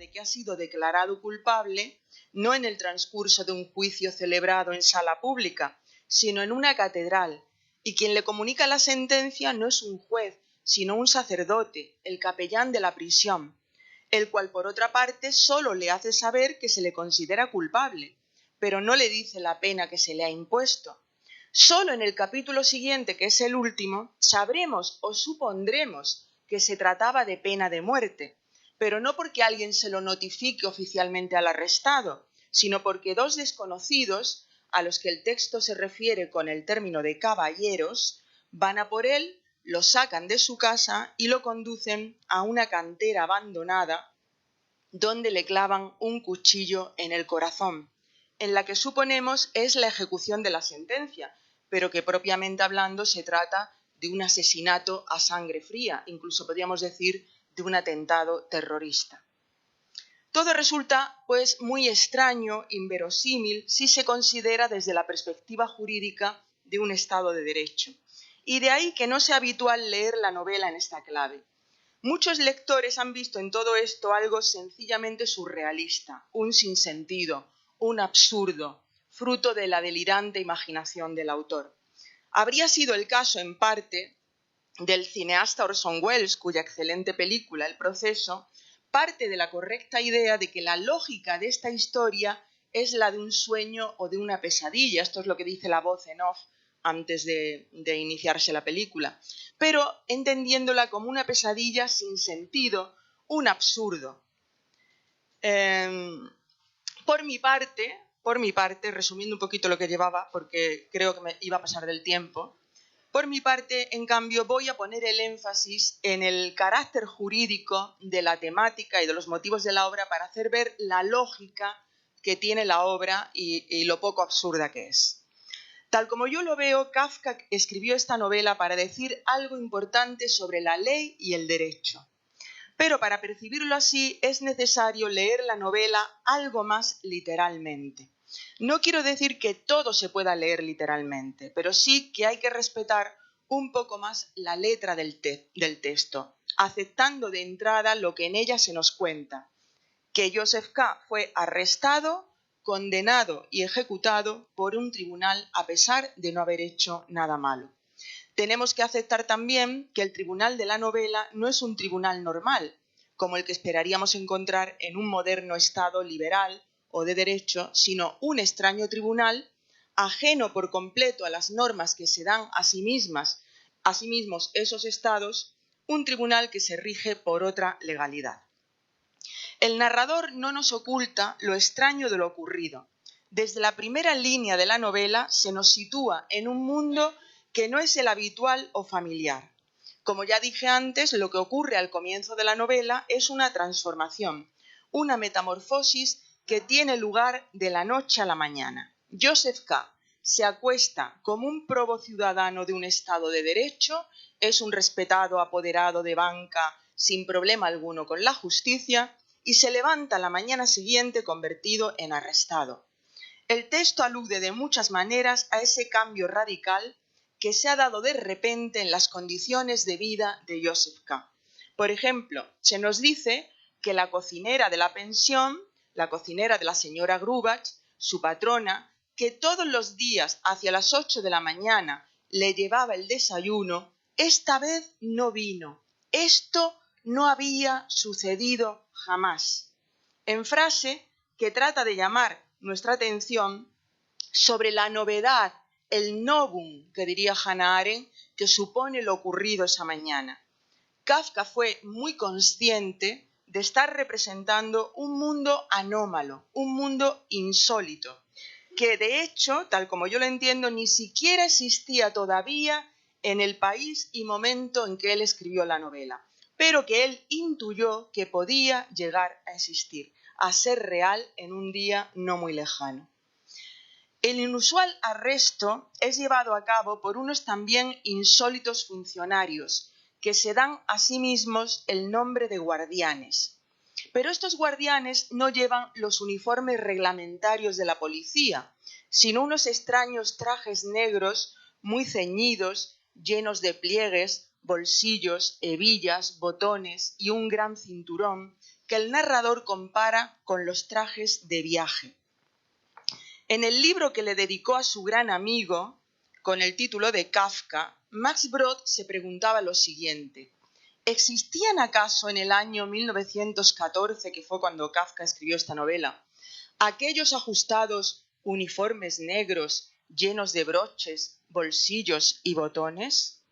de que ha sido declarado culpable, no en el transcurso de un juicio celebrado en sala pública, sino en una catedral, y quien le comunica la sentencia no es un juez, sino un sacerdote, el capellán de la prisión, el cual, por otra parte, solo le hace saber que se le considera culpable, pero no le dice la pena que se le ha impuesto. Solo en el capítulo siguiente, que es el último, sabremos o supondremos que se trataba de pena de muerte, pero no porque alguien se lo notifique oficialmente al arrestado, sino porque dos desconocidos, a los que el texto se refiere con el término de caballeros, van a por él, lo sacan de su casa y lo conducen a una cantera abandonada donde le clavan un cuchillo en el corazón, en la que suponemos es la ejecución de la sentencia, pero que propiamente hablando se trata de un asesinato a sangre fría, incluso podríamos decir de un atentado terrorista. Todo resulta, pues, muy extraño, inverosímil, si se considera desde la perspectiva jurídica de un Estado de Derecho. Y de ahí que no sea habitual leer la novela en esta clave. Muchos lectores han visto en todo esto algo sencillamente surrealista, un sinsentido, un absurdo, fruto de la delirante imaginación del autor. Habría sido el caso, en parte, del cineasta Orson Welles, cuya excelente película, El proceso, parte de la correcta idea de que la lógica de esta historia es la de un sueño o de una pesadilla. Esto es lo que dice la voz en off antes de iniciarse la película, pero entendiéndola como una pesadilla sin sentido, un absurdo. Por mi parte, resumiendo un poquito lo que llevaba, porque creo que me iba a pasar del tiempo, por mi parte, en cambio, voy a poner el énfasis en el carácter jurídico de la temática y de los motivos de la obra para hacer ver la lógica que tiene la obra y lo poco absurda que es. Tal como yo lo veo, Kafka escribió esta novela para decir algo importante sobre la ley y el derecho. Pero para percibirlo así es necesario leer la novela algo más literalmente. No quiero decir que todo se pueda leer literalmente, pero sí que hay que respetar un poco más la letra del texto, aceptando de entrada lo que en ella se nos cuenta, que Joseph K. fue arrestado, condenado y ejecutado por un tribunal a pesar de no haber hecho nada malo. Tenemos que aceptar también que el tribunal de la novela no es un tribunal normal, como el que esperaríamos encontrar en un moderno Estado liberal o de derecho, sino un extraño tribunal, ajeno por completo a las normas que se dan a sí mismos esos estados, un tribunal que se rige por otra legalidad. El narrador no nos oculta lo extraño de lo ocurrido. Desde la primera línea de la novela se nos sitúa en un mundo que no es el habitual o familiar. Como ya dije antes, lo que ocurre al comienzo de la novela es una transformación, una metamorfosis que tiene lugar de la noche a la mañana. Joseph K. se acuesta como un probo ciudadano de un Estado de Derecho, es un respetado apoderado de banca sin problema alguno con la justicia y se levanta la mañana siguiente convertido en arrestado. El texto alude de muchas maneras a ese cambio radical que se ha dado de repente en las condiciones de vida de Joseph K. Por ejemplo, se nos dice que la cocinera de la pensión, la cocinera de la señora Grubach, su patrona, que todos los días hacia las 8 de la mañana le llevaba el desayuno, esta vez no vino. Esto no había sucedido jamás. En frase que trata de llamar nuestra atención sobre la novedad, el novum, que diría Hannah Arendt, que supone lo ocurrido esa mañana. Kafka fue muy consciente de estar representando un mundo anómalo, un mundo insólito, que de hecho, tal como yo lo entiendo, ni siquiera existía todavía en el país y momento en que él escribió la novela, pero que él intuyó que podía llegar a existir, a ser real en un día no muy lejano. El inusual arresto es llevado a cabo por unos también insólitos funcionarios que se dan a sí mismos el nombre de guardianes. Pero estos guardianes no llevan los uniformes reglamentarios de la policía, sino unos extraños trajes negros muy ceñidos, llenos de pliegues, bolsillos, hebillas, botones y un gran cinturón que el narrador compara con los trajes de viaje. En el libro que le dedicó a su gran amigo, con el título de Kafka, Max Brod se preguntaba lo siguiente: ¿existían acaso en el año 1914, que fue cuando Kafka escribió esta novela, aquellos ajustados uniformes negros llenos de broches, bolsillos y botones?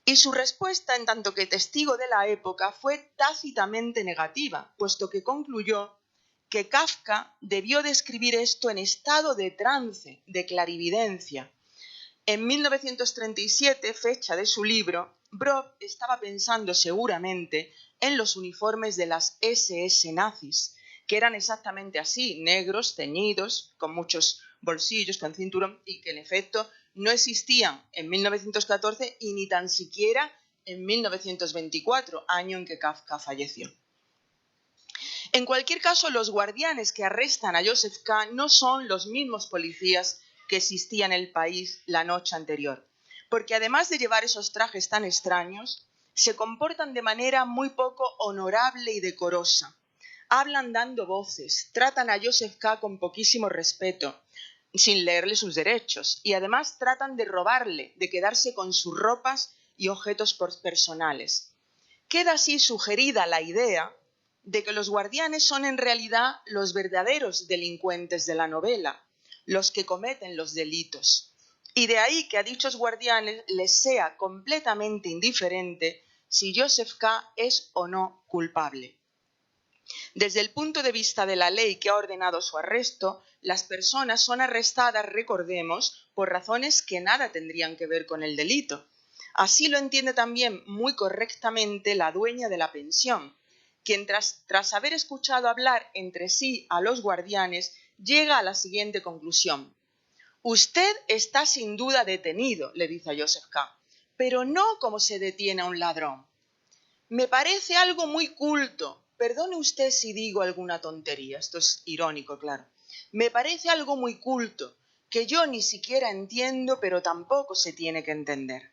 Y su respuesta, en tanto que testigo de la época, fue tácitamente negativa, puesto que concluyó que Kafka debió de escribir esto en estado de trance, de clarividencia. En 1937, fecha de su libro, Brod estaba pensando seguramente en los uniformes de las SS nazis, que eran exactamente así, negros, ceñidos, con muchos bolsillos, con cinturón, y que en efecto no existían en 1914 y ni tan siquiera en 1924, año en que Kafka falleció. En cualquier caso, los guardianes que arrestan a Joseph K. no son los mismos policías que existían en el país la noche anterior, porque además de llevar esos trajes tan extraños, se comportan de manera muy poco honorable y decorosa. Hablan dando voces, tratan a Joseph K. con poquísimo respeto, sin leerle sus derechos, y además tratan de robarle, de quedarse con sus ropas y objetos personales. Queda así sugerida la idea de que los guardianes son en realidad los verdaderos delincuentes de la novela, los que cometen los delitos. Y de ahí que a dichos guardianes les sea completamente indiferente si Joseph K. es o no culpable. Desde el punto de vista de la ley que ha ordenado su arresto, las personas son arrestadas, recordemos, por razones que nada tendrían que ver con el delito. Así lo entiende también muy correctamente la dueña de la pensión, quien tras haber escuchado hablar entre sí a los guardianes, llega a la siguiente conclusión. Usted está sin duda detenido, le dice a Joseph K., pero no como se detiene a un ladrón. Me parece algo muy culto. Perdone usted si digo alguna tontería. Esto es irónico, claro. Me parece algo muy culto, que yo ni siquiera entiendo, pero tampoco se tiene que entender.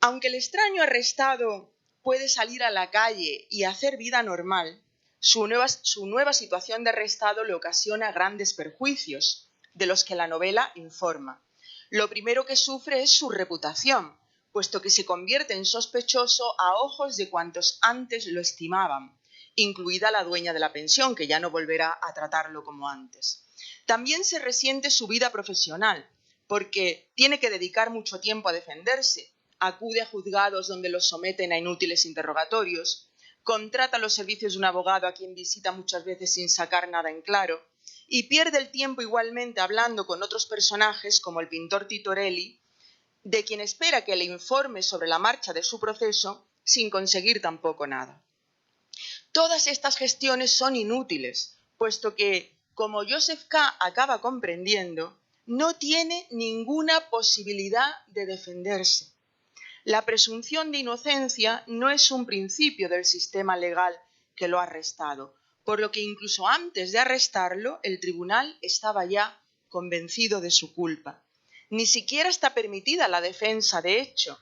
Aunque el extraño arrestado puede salir a la calle y hacer vida normal, su nueva situación de arrestado le ocasiona grandes perjuicios, de los que la novela informa. Lo primero que sufre es su reputación, puesto que se convierte en sospechoso a ojos de cuantos antes lo estimaban, incluida la dueña de la pensión, que ya no volverá a tratarlo como antes. También se resiente su vida profesional, porque tiene que dedicar mucho tiempo a defenderse, acude a juzgados donde los someten a inútiles interrogatorios, contrata los servicios de un abogado a quien visita muchas veces sin sacar nada en claro, y pierde el tiempo igualmente hablando con otros personajes como el pintor Titorelli, de quien espera que le informe sobre la marcha de su proceso sin conseguir tampoco nada. Todas estas gestiones son inútiles, puesto que, como Joseph K. acaba comprendiendo, no tiene ninguna posibilidad de defenderse. La presunción de inocencia no es un principio del sistema legal que lo ha arrestado, por lo que incluso antes de arrestarlo, el tribunal estaba ya convencido de su culpa. Ni siquiera está permitida la defensa de hecho,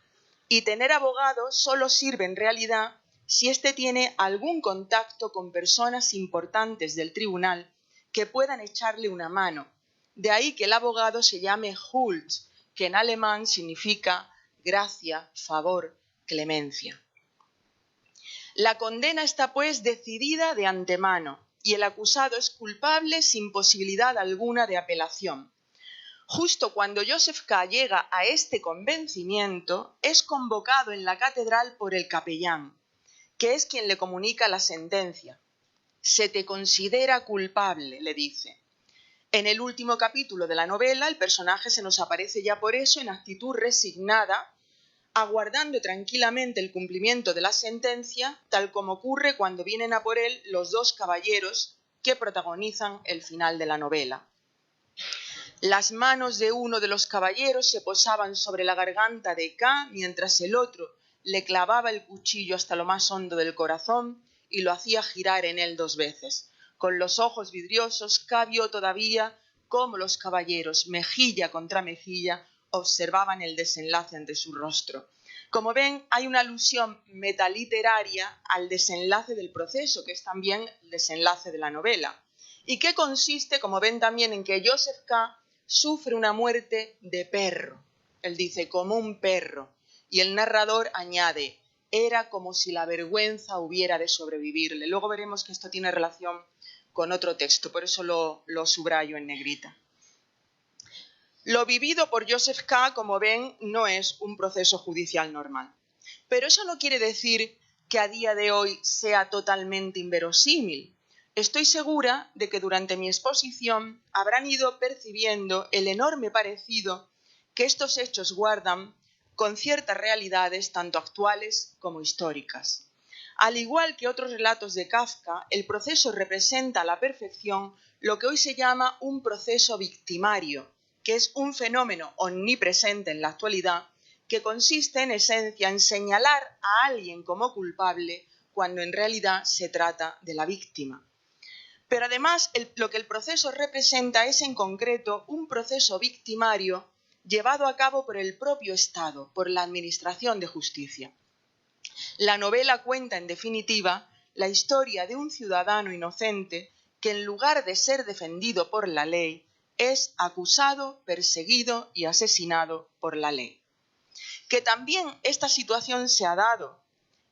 y tener abogado solo sirve en realidad si éste tiene algún contacto con personas importantes del tribunal que puedan echarle una mano. De ahí que el abogado se llame Huld, que en alemán significa gracia, favor, clemencia. La condena está pues decidida de antemano y el acusado es culpable sin posibilidad alguna de apelación. Justo cuando Joseph K. llega a este convencimiento, es convocado en la catedral por el capellán, que es quien le comunica la sentencia. Se te considera culpable, le dice. En el último capítulo de la novela, el personaje se nos aparece ya por eso en actitud resignada, aguardando tranquilamente el cumplimiento de la sentencia, tal como ocurre cuando vienen a por él los dos caballeros que protagonizan el final de la novela. Las manos de uno de los caballeros se posaban sobre la garganta de K, mientras el otro le clavaba el cuchillo hasta lo más hondo del corazón y lo hacía girar en él 2 veces. Con los ojos vidriosos, K vio todavía cómo los caballeros, mejilla contra mejilla, observaban el desenlace ante su rostro. Como ven, hay una alusión metaliteraria al desenlace del proceso, que es también el desenlace de la novela, y que consiste, como ven también, en que Joseph K. sufre una muerte de perro. Él dice, como un perro, y el narrador añade, era como si la vergüenza hubiera de sobrevivirle. Luego veremos que esto tiene relación con otro texto, por eso lo subrayo en negrita. Lo vivido por Joseph K., como ven, no es un proceso judicial normal. Pero eso no quiere decir que a día de hoy sea totalmente inverosímil. Estoy segura de que durante mi exposición habrán ido percibiendo el enorme parecido que estos hechos guardan con ciertas realidades tanto actuales como históricas. Al igual que otros relatos de Kafka, el proceso representa a la perfección lo que hoy se llama un proceso victimario, que es un fenómeno omnipresente en la actualidad que consiste en esencia en señalar a alguien como culpable cuando en realidad se trata de la víctima. Pero además lo que el proceso representa es en concreto un proceso victimario llevado a cabo por el propio Estado, por la Administración de Justicia. La novela cuenta, en definitiva, la historia de un ciudadano inocente que en lugar de ser defendido por la ley, es acusado, perseguido y asesinado por la ley. Que también esta situación se ha dado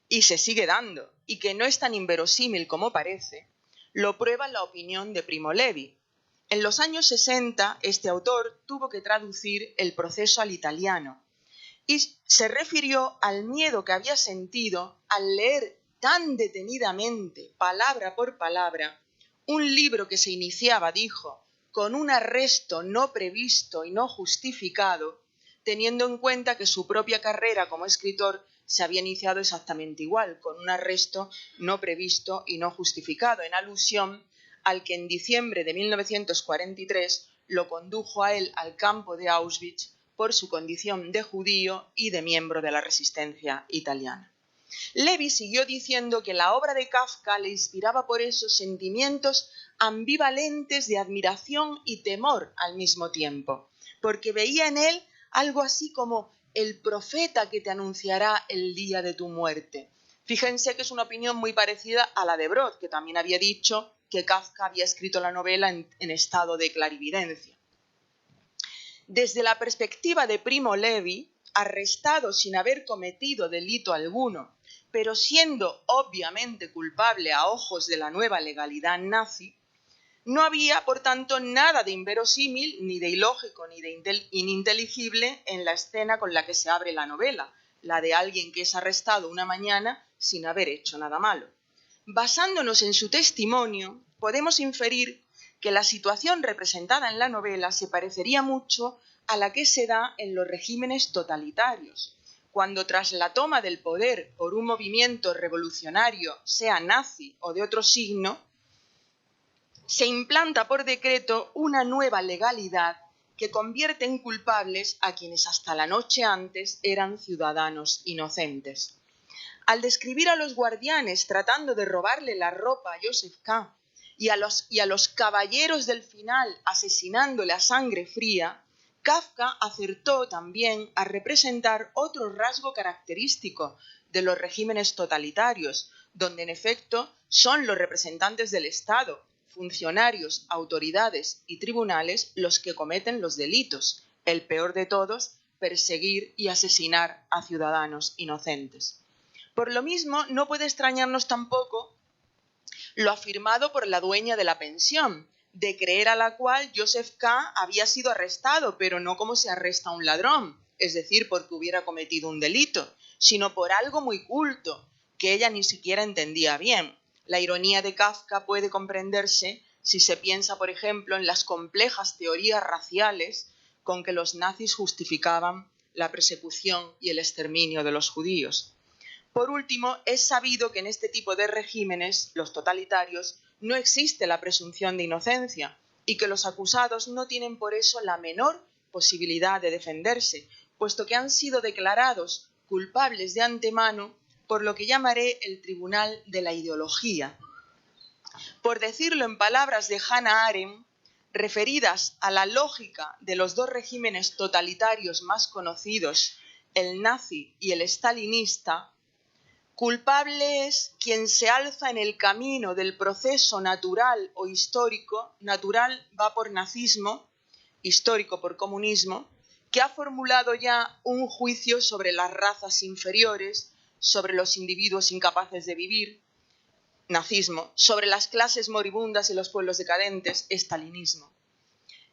y se sigue dando y que no es tan inverosímil como parece, lo prueba la opinión de Primo Levi. En los años 60, este autor tuvo que traducir el proceso al italiano y se refirió al miedo que había sentido al leer tan detenidamente, palabra por palabra, un libro que se iniciaba, dijo, con un arresto no previsto y no justificado, teniendo en cuenta que su propia carrera como escritor se había iniciado exactamente igual, con un arresto no previsto y no justificado, en alusión al que en diciembre de 1943 lo condujo a él al campo de Auschwitz por su condición de judío y de miembro de la resistencia italiana. Levi siguió diciendo que la obra de Kafka le inspiraba por eso sentimientos ambivalentes de admiración y temor al mismo tiempo, porque veía en él algo así como el profeta que te anunciará el día de tu muerte. Fíjense que es una opinión muy parecida a la de Brod, que también había dicho que Kafka había escrito la novela en estado de clarividencia. Desde la perspectiva de Primo Levi, arrestado sin haber cometido delito alguno, pero siendo obviamente culpable a ojos de la nueva legalidad nazi, no había, por tanto, nada de inverosímil, ni de ilógico, ni de ininteligible en la escena con la que se abre la novela, la de alguien que es arrestado una mañana sin haber hecho nada malo. Basándonos en su testimonio, podemos inferir que la situación representada en la novela se parecería mucho a la que se da en los regímenes totalitarios, cuando tras la toma del poder por un movimiento revolucionario, sea nazi o de otro signo, se implanta por decreto una nueva legalidad que convierte en culpables a quienes hasta la noche antes eran ciudadanos inocentes. Al describir a los guardianes tratando de robarle la ropa a Joseph K. y a los caballeros del final asesinándole a sangre fría, Kafka acertó también a representar otro rasgo característico de los regímenes totalitarios, donde en efecto son los representantes del Estado, funcionarios, autoridades y tribunales los que cometen los delitos, el peor de todos, perseguir y asesinar a ciudadanos inocentes. Por lo mismo, no puede extrañarnos tampoco lo afirmado por la dueña de la pensión, de creer a la cual Joseph K. había sido arrestado, pero no como se arresta a un ladrón, es decir, porque hubiera cometido un delito, sino por algo muy culto, que ella ni siquiera entendía bien. La ironía de Kafka puede comprenderse si se piensa, por ejemplo, en las complejas teorías raciales con que los nazis justificaban la persecución y el exterminio de los judíos. Por último, es sabido que en este tipo de regímenes, los totalitarios, no existe la presunción de inocencia y que los acusados no tienen por eso la menor posibilidad de defenderse, puesto que han sido declarados culpables de antemano por lo que llamaré el tribunal de la ideología. Por decirlo en palabras de Hannah Arendt, referidas a la lógica de los dos regímenes totalitarios más conocidos, el nazi y el stalinista, culpable es quien se alza en el camino del proceso natural o histórico, natural va por nazismo, histórico por comunismo, que ha formulado ya un juicio sobre las razas inferiores, sobre los individuos incapaces de vivir, nazismo, sobre las clases moribundas y los pueblos decadentes, estalinismo.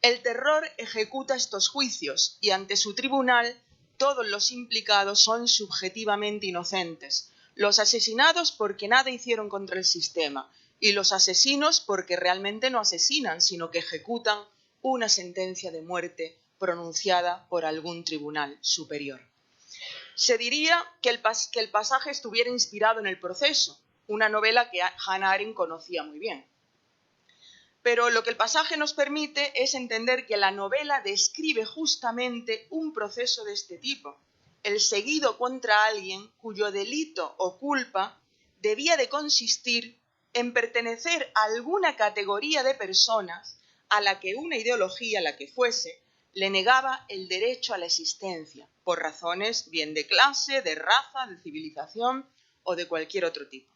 El terror ejecuta estos juicios y ante su tribunal todos los implicados son subjetivamente inocentes. Los asesinados porque nada hicieron contra el sistema y los asesinos porque realmente no asesinan, sino que ejecutan una sentencia de muerte pronunciada por algún tribunal superior. Se diría que el pasaje estuviera inspirado en El proceso, una novela que Hannah Arendt conocía muy bien. Pero lo que el pasaje nos permite es entender que la novela describe justamente un proceso de este tipo, el seguido contra alguien cuyo delito o culpa debía de consistir en pertenecer a alguna categoría de personas a la que una ideología, la que fuese, le negaba el derecho a la existencia, por razones bien de clase, de raza, de civilización o de cualquier otro tipo.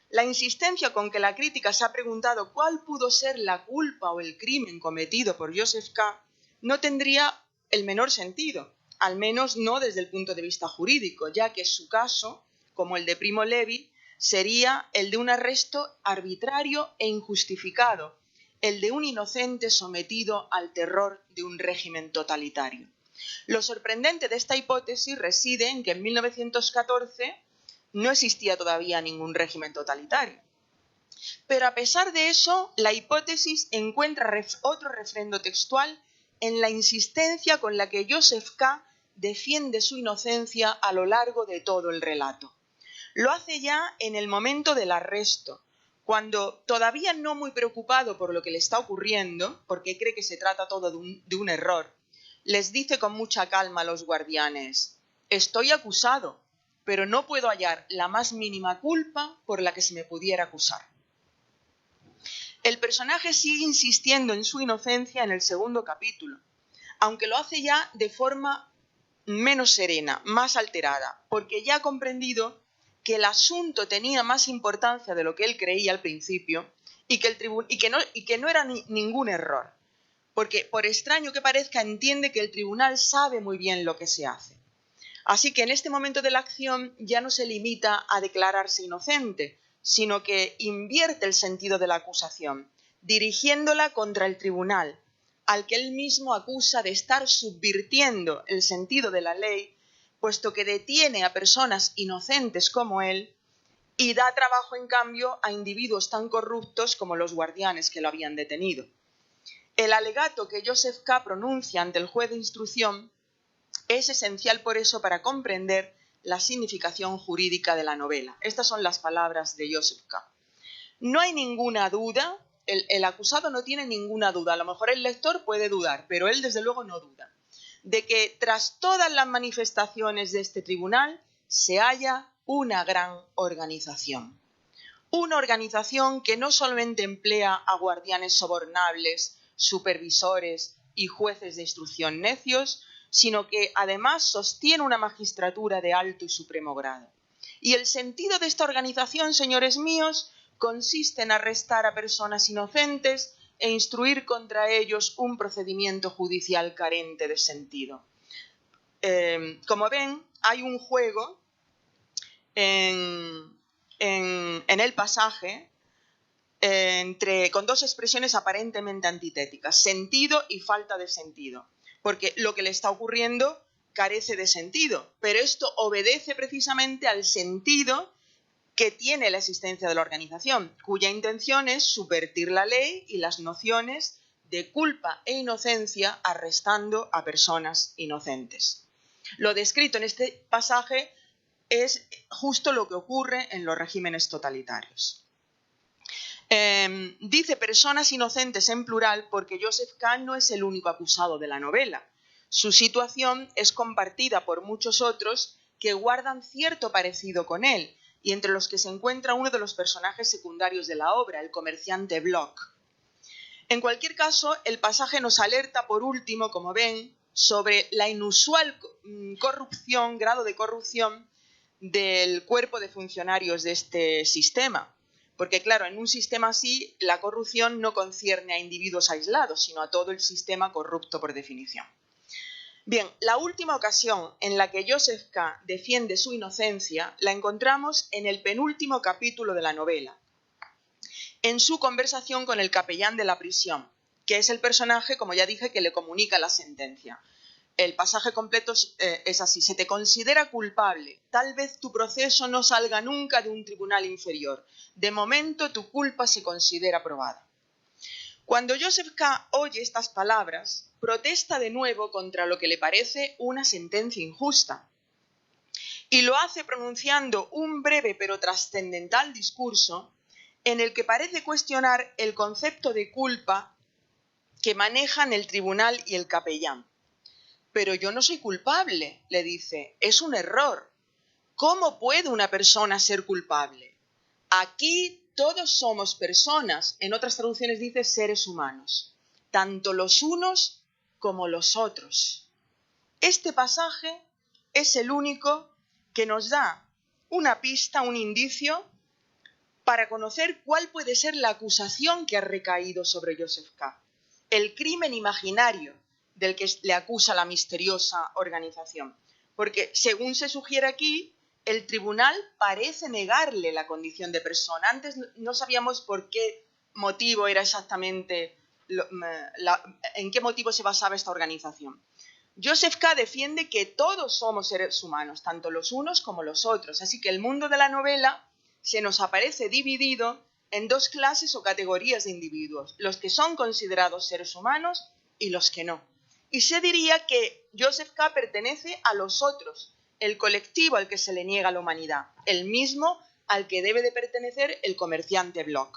La insistencia con que la crítica se ha preguntado cuál pudo ser la culpa o el crimen cometido por Joseph K. no tendría el menor sentido, al menos no desde el punto de vista jurídico, ya que su caso, como el de Primo Levi, sería el de un arresto arbitrario e injustificado, el de un inocente sometido al terror de un régimen totalitario. Lo sorprendente de esta hipótesis reside en que en 1914 no existía todavía ningún régimen totalitario. Pero a pesar de eso, la hipótesis encuentra otro refrendo textual en la insistencia con la que Joseph K. defiende su inocencia a lo largo de todo el relato. Lo hace ya en el momento del arresto, cuando, todavía no muy preocupado por lo que le está ocurriendo, porque cree que se trata todo de un error, les dice con mucha calma a los guardianes: «Estoy acusado, pero no puedo hallar la más mínima culpa por la que se me pudiera acusar». El personaje sigue insistiendo en su inocencia en el segundo capítulo, aunque lo hace ya de forma menos serena, más alterada, porque ya ha comprendido que el asunto tenía más importancia de lo que él creía al principio y que no era ningún error, porque por extraño que parezca entiende que el tribunal sabe muy bien lo que se hace. Así que en este momento de la acción ya no se limita a declararse inocente, sino que invierte el sentido de la acusación, dirigiéndola contra el tribunal, al que él mismo acusa de estar subvirtiendo el sentido de la ley, puesto que detiene a personas inocentes como él y da trabajo, en cambio, a individuos tan corruptos como los guardianes que lo habían detenido. El alegato que Joseph K. pronuncia ante el juez de instrucción es esencial por eso para comprender la significación jurídica de la novela. Estas son las palabras de Joseph K. No hay ninguna duda, el acusado no tiene ninguna duda, a lo mejor el lector puede dudar, pero él desde luego no duda, de que tras todas las manifestaciones de este tribunal se halla una gran organización. Una organización que no solamente emplea a guardianes sobornables, supervisores y jueces de instrucción necios, sino que además sostiene una magistratura de alto y supremo grado. Y el sentido de esta organización, señores míos, consiste en arrestar a personas inocentes e instruir contra ellos un procedimiento judicial carente de sentido. Como ven, hay un juego en el pasaje con dos expresiones aparentemente antitéticas: sentido y falta de sentido. Porque lo que le está ocurriendo carece de sentido, pero esto obedece precisamente al sentido que tiene la existencia de la organización, cuya intención es subvertir la ley y las nociones de culpa e inocencia, arrestando a personas inocentes. Lo descrito en este pasaje es justo lo que ocurre en los regímenes totalitarios. Dice personas inocentes en plural porque Joseph K. no es el único acusado de la novela. Su situación es compartida por muchos otros que guardan cierto parecido con él, y entre los que se encuentra uno de los personajes secundarios de la obra, el comerciante Bloch. En cualquier caso, el pasaje nos alerta por último, como ven, sobre la inusual grado de corrupción del cuerpo de funcionarios de este sistema. Porque, claro, en un sistema así, la corrupción no concierne a individuos aislados, sino a todo el sistema corrupto por definición. Bien, la última ocasión en la que Joseph K. defiende su inocencia la encontramos en el penúltimo capítulo de la novela, en su conversación con el capellán de la prisión, que es el personaje, como ya dije, que le comunica la sentencia. El pasaje completo es así: se te considera culpable, tal vez tu proceso no salga nunca de un tribunal inferior. De momento tu culpa se considera probada. Cuando Joseph K. oye estas palabras, protesta de nuevo contra lo que le parece una sentencia injusta. Y lo hace pronunciando un breve pero trascendental discurso en el que parece cuestionar el concepto de culpa que manejan el tribunal y el capellán. Pero yo no soy culpable, le dice, es un error. ¿Cómo puede una persona ser culpable? Aquí todos somos personas, en otras traducciones dice seres humanos, tanto los unos como los otros. Este pasaje es el único que nos da una pista, un indicio, para conocer cuál puede ser la acusación que ha recaído sobre Joseph K. El crimen imaginario del que le acusa la misteriosa organización. Porque, según se sugiere aquí, el tribunal parece negarle la condición de persona. Antes no sabíamos por qué motivo era exactamente, en qué motivo se basaba esta organización. Joseph K. defiende que todos somos seres humanos, tanto los unos como los otros. Así que el mundo de la novela se nos aparece dividido en dos clases o categorías de individuos, los que son considerados seres humanos y los que no. Y se diría que Joseph K. pertenece a los otros, el colectivo al que se le niega la humanidad, el mismo al que debe de pertenecer el comerciante Bloch.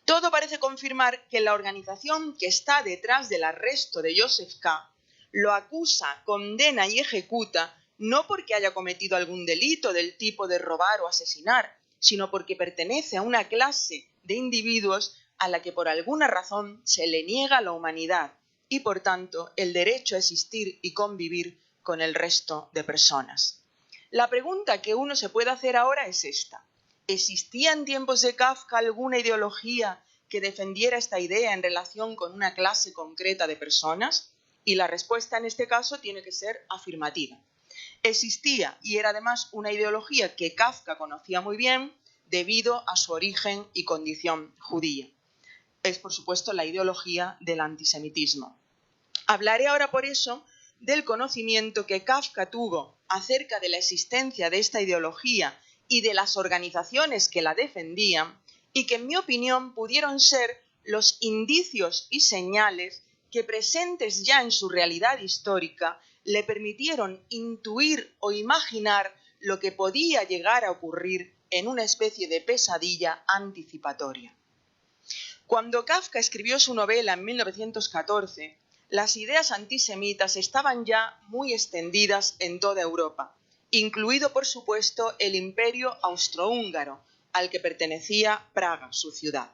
Todo parece confirmar que la organización que está detrás del arresto de Joseph K. lo acusa, condena y ejecuta no porque haya cometido algún delito del tipo de robar o asesinar, sino porque pertenece a una clase de individuos a la que por alguna razón se le niega la humanidad y, por tanto, el derecho a existir y convivir con el resto de personas. La pregunta que uno se puede hacer ahora es esta: ¿existía en tiempos de Kafka alguna ideología que defendiera esta idea en relación con una clase concreta de personas? Y la respuesta en este caso tiene que ser afirmativa. Existía, y era además una ideología que Kafka conocía muy bien debido a su origen y condición judía. Es, por supuesto, la ideología del antisemitismo. Hablaré ahora, por eso, del conocimiento que Kafka tuvo acerca de la existencia de esta ideología y de las organizaciones que la defendían, y que, en mi opinión, pudieron ser los indicios y señales que, presentes ya en su realidad histórica, le permitieron intuir o imaginar lo que podía llegar a ocurrir en una especie de pesadilla anticipatoria. Cuando Kafka escribió su novela en 1914, las ideas antisemitas estaban ya muy extendidas en toda Europa, incluido, por supuesto, el Imperio Austrohúngaro, al que pertenecía Praga, su ciudad.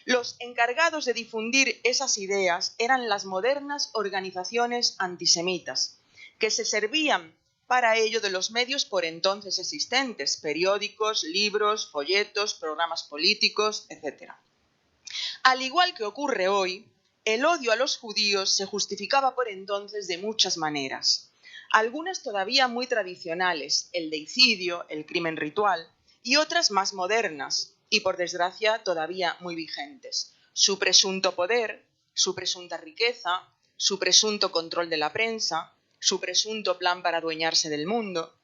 Los encargados de difundir esas ideas eran las modernas organizaciones antisemitas, que se servían para ello de los medios por entonces existentes: periódicos, libros, folletos, programas políticos, etc. Al igual que ocurre hoy, el odio a los judíos se justificaba por entonces de muchas maneras. Algunas todavía muy tradicionales, el deicidio, el crimen ritual, y otras más modernas, y por desgracia todavía muy vigentes: su presunto poder, su presunta riqueza, su presunto control de la prensa, su presunto plan para adueñarse del mundo.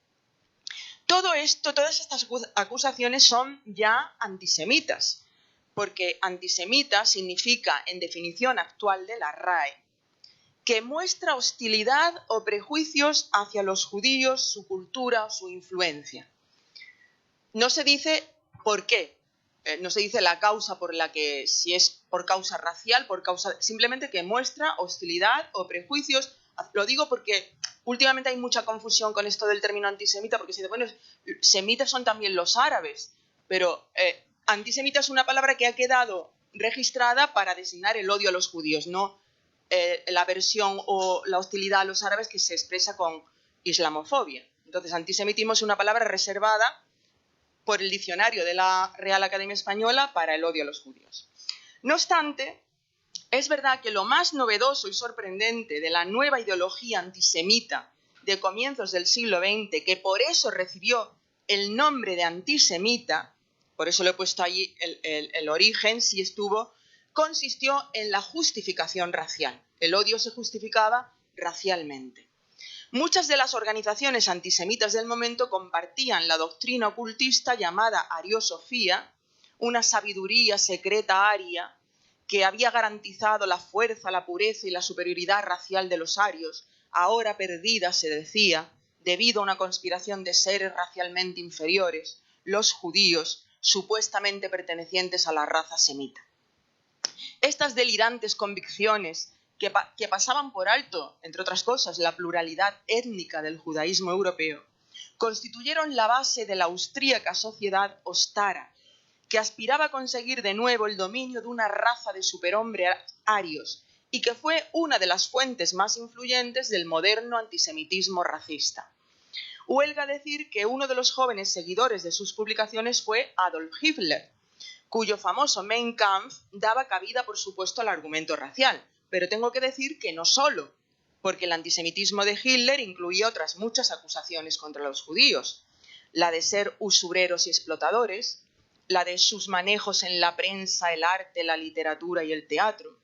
Todo esto, todas estas acusaciones son ya antisemitas, porque antisemita significa, en definición actual de la RAE, que muestra hostilidad o prejuicios hacia los judíos, su cultura o su influencia. No se dice por qué, no se dice la causa por la que, si es por causa racial, simplemente que muestra hostilidad o prejuicios. Lo digo porque últimamente hay mucha confusión con esto del término antisemita, porque se dice, bueno, semitas son también los árabes, pero antisemita es una palabra que ha quedado registrada para designar el odio a los judíos, no la aversión o la hostilidad a los árabes que se expresa con islamofobia. Entonces, antisemitismo es una palabra reservada por el diccionario de la Real Academia Española para el odio a los judíos. No obstante, es verdad que lo más novedoso y sorprendente de la nueva ideología antisemita de comienzos del siglo XX, que por eso recibió el nombre de antisemita, por eso le he puesto allí el origen, consistió en la justificación racial. El odio se justificaba racialmente. Muchas de las organizaciones antisemitas del momento compartían la doctrina ocultista llamada ariosofía, una sabiduría secreta aria que había garantizado la fuerza, la pureza y la superioridad racial de los arios, ahora perdida, se decía, debido a una conspiración de seres racialmente inferiores, los judíos, supuestamente pertenecientes a la raza semita. Estas delirantes convicciones que pasaban por alto, entre otras cosas, la pluralidad étnica del judaísmo europeo, constituyeron la base de la austríaca sociedad ostara, que aspiraba a conseguir de nuevo el dominio de una raza de superhombres arios y que fue una de las fuentes más influyentes del moderno antisemitismo racista. Huelga decir que uno de los jóvenes seguidores de sus publicaciones fue Adolf Hitler, cuyo famoso Mein Kampf daba cabida, por supuesto, al argumento racial, pero tengo que decir que no solo, porque el antisemitismo de Hitler incluía otras muchas acusaciones contra los judíos, la de ser usureros y explotadores, la de sus manejos en la prensa, el arte, la literatura y el teatro,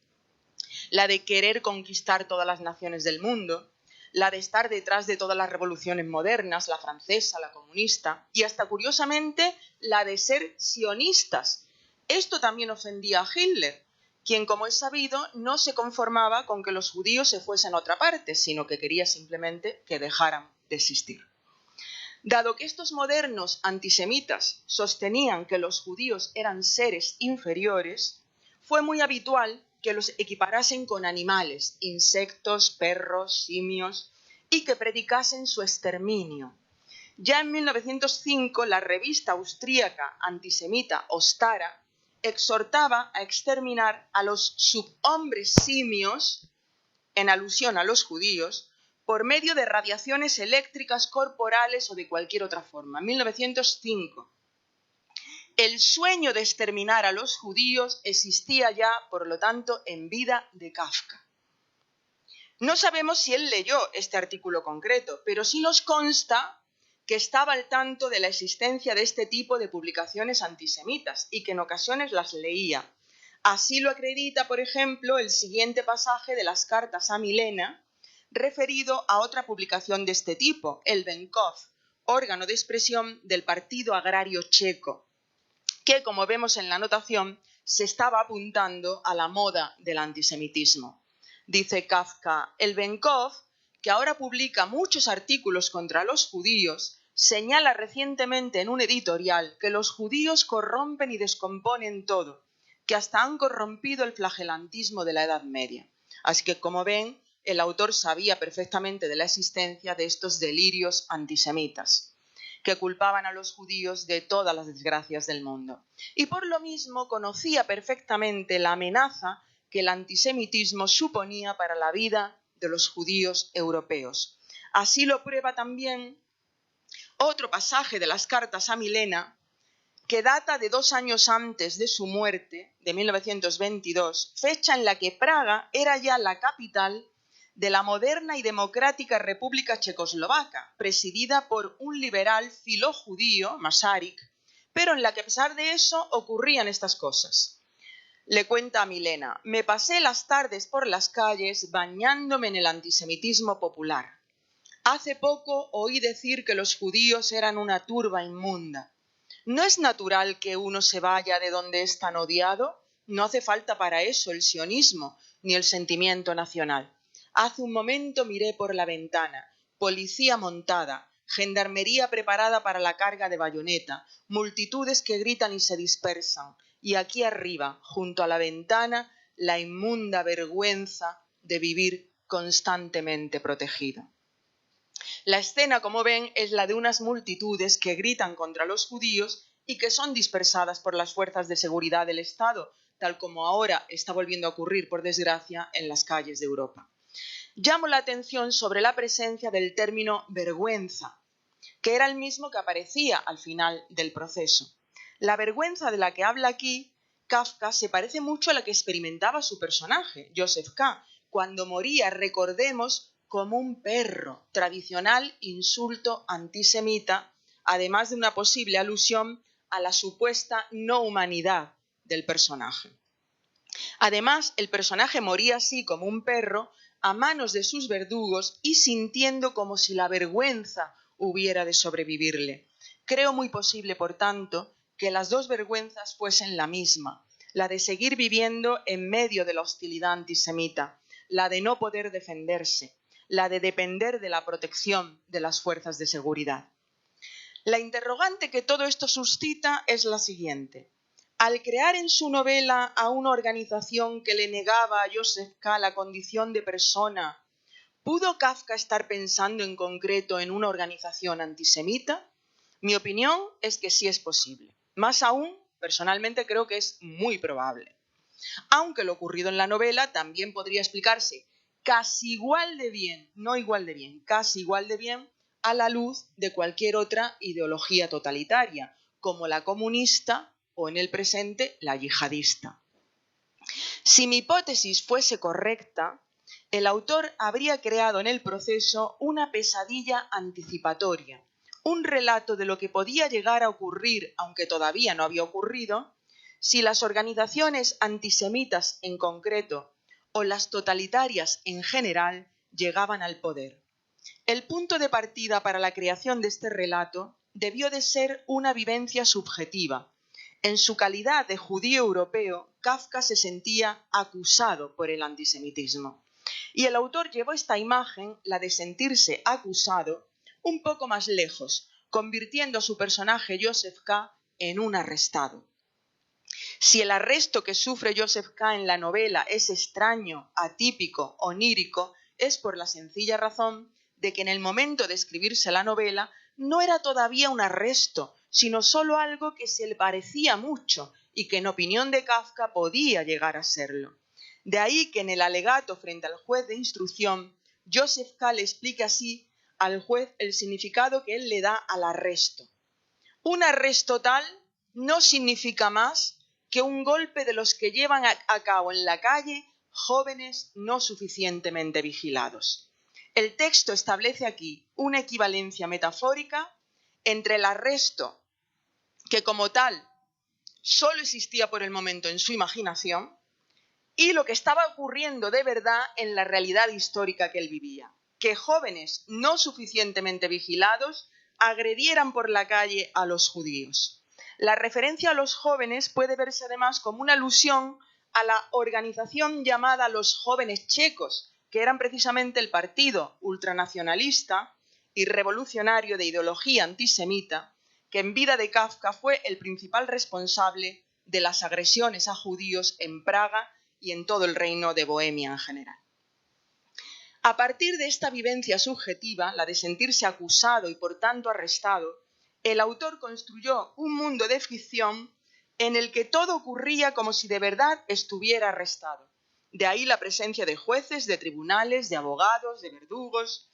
la de querer conquistar todas las naciones del mundo, la de estar detrás de todas las revoluciones modernas, la francesa, la comunista, y hasta curiosamente la de ser sionistas. Esto también ofendía a Hitler, quien, como es sabido, no se conformaba con que los judíos se fuesen a otra parte, sino que quería simplemente que dejaran de existir. Dado que estos modernos antisemitas sostenían que los judíos eran seres inferiores, fue muy habitual que los equiparasen con animales, insectos, perros, simios, y que predicasen su exterminio. Ya en 1905, la revista austríaca antisemita Ostara exhortaba a exterminar a los subhombres simios, en alusión a los judíos, por medio de radiaciones eléctricas corporales o de cualquier otra forma. En 1905, el sueño de exterminar a los judíos existía ya, por lo tanto, en vida de Kafka. No sabemos si él leyó este artículo concreto, pero sí nos consta que estaba al tanto de la existencia de este tipo de publicaciones antisemitas y que en ocasiones las leía. Así lo acredita, por ejemplo, el siguiente pasaje de las cartas a Milena, referido a otra publicación de este tipo, el Venkov, órgano de expresión del Partido Agrario Checo, que, como vemos en la anotación, se estaba apuntando a la moda del antisemitismo. Dice Kafka, el Venkov, que ahora publica muchos artículos contra los judíos, señala recientemente en un editorial que los judíos corrompen y descomponen todo, que hasta han corrompido el flagelantismo de la Edad Media. Así que, como ven, el autor sabía perfectamente de la existencia de estos delirios antisemitas, que culpaban a los judíos de todas las desgracias del mundo. Y por lo mismo conocía perfectamente la amenaza que el antisemitismo suponía para la vida de los judíos europeos. Así lo prueba también otro pasaje de las cartas a Milena, que data de 2 años antes de su muerte, de 1922, fecha en la que Praga era ya la capital de la moderna y democrática República Checoslovaca, presidida por un liberal filojudío, Masaryk, pero en la que a pesar de eso ocurrían estas cosas. Le cuenta a Milena, me pasé las tardes por las calles bañándome en el antisemitismo popular. Hace poco oí decir que los judíos eran una turba inmunda. ¿No es natural que uno se vaya de donde es tan odiado? No hace falta para eso el sionismo ni el sentimiento nacional. Hace un momento miré por la ventana, policía montada, gendarmería preparada para la carga de bayoneta, multitudes que gritan y se dispersan, y aquí arriba, junto a la ventana, la inmunda vergüenza de vivir constantemente protegido. La escena, como ven, es la de unas multitudes que gritan contra los judíos y que son dispersadas por las fuerzas de seguridad del Estado, tal como ahora está volviendo a ocurrir, por desgracia, en las calles de Europa. Llamo la atención sobre la presencia del término vergüenza, que era el mismo que aparecía al final del proceso. La vergüenza de la que habla aquí Kafka se parece mucho a la que experimentaba su personaje, Joseph K., cuando moría, recordemos, como un perro, tradicional insulto antisemita, además de una posible alusión a la supuesta no humanidad del personaje. Además, el personaje moría así como un perro a manos de sus verdugos y sintiendo como si la vergüenza hubiera de sobrevivirle. Creo muy posible, por tanto, que las dos vergüenzas fuesen la misma, la de seguir viviendo en medio de la hostilidad antisemita, la de no poder defenderse, la de depender de la protección de las fuerzas de seguridad. La interrogante que todo esto suscita es la siguiente. Al crear en su novela a una organización que le negaba a Joseph K. la condición de persona, ¿pudo Kafka estar pensando en concreto en una organización antisemita? Mi opinión es que sí es posible. Más aún, personalmente creo que es muy probable. Aunque lo ocurrido en la novela también podría explicarse casi igual de bien, no igual de bien, casi igual de bien, a la luz de cualquier otra ideología totalitaria, como la comunista o en el presente la yihadista. Si mi hipótesis fuese correcta, el autor habría creado en el proceso una pesadilla anticipatoria, un relato de lo que podía llegar a ocurrir, aunque todavía no había ocurrido, si las organizaciones antisemitas en concreto o las totalitarias en general llegaban al poder. El punto de partida para la creación de este relato debió de ser una vivencia subjetiva. En su calidad de judío europeo, Kafka se sentía acusado por el antisemitismo. Y el autor llevó esta imagen, la de sentirse acusado, un poco más lejos, convirtiendo a su personaje Joseph K. en un arrestado. Si el arresto que sufre Joseph K. en la novela es extraño, atípico, onírico, es por la sencilla razón de que en el momento de escribirse la novela no era todavía un arresto, sino solo algo que se le parecía mucho y que en opinión de Kafka podía llegar a serlo. De ahí que en el alegato frente al juez de instrucción, Joseph K. le explique así al juez el significado que él le da al arresto. Un arresto tal no significa más que un golpe de los que llevan a cabo en la calle jóvenes no suficientemente vigilados. El texto establece aquí una equivalencia metafórica entre el arresto, que como tal solo existía por el momento en su imaginación, y lo que estaba ocurriendo de verdad en la realidad histórica que él vivía, que jóvenes no suficientemente vigilados agredieran por la calle a los judíos. La referencia a los jóvenes puede verse además como una alusión a la organización llamada los Jóvenes Checos, que eran precisamente el partido ultranacionalista y revolucionario de ideología antisemita, que en vida de Kafka fue el principal responsable de las agresiones a judíos en Praga y en todo el reino de Bohemia en general. A partir de esta vivencia subjetiva, la de sentirse acusado y por tanto arrestado, el autor construyó un mundo de ficción en el que todo ocurría como si de verdad estuviera arrestado. De ahí la presencia de jueces, de tribunales, de abogados, de verdugos.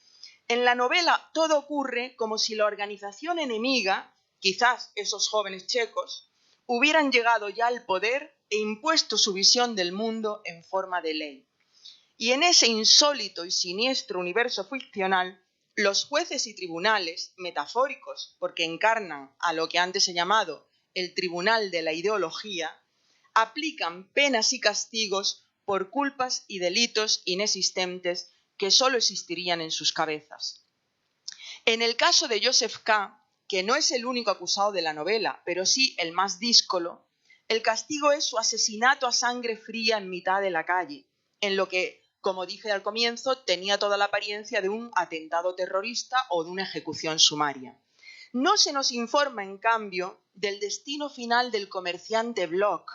En la novela todo ocurre como si la organización enemiga, quizás esos jóvenes checos, hubieran llegado ya al poder e impuesto su visión del mundo en forma de ley. Y en ese insólito y siniestro universo ficcional, los jueces y tribunales, metafóricos porque encarnan a lo que antes he llamado el tribunal de la ideología, aplican penas y castigos por culpas y delitos inexistentes que solo existirían en sus cabezas. En el caso de Joseph K., que no es el único acusado de la novela, pero sí el más díscolo, el castigo es su asesinato a sangre fría en mitad de la calle, en lo que, como dije al comienzo, tenía toda la apariencia de un atentado terrorista o de una ejecución sumaria. No se nos informa, en cambio, del destino final del comerciante Bloch,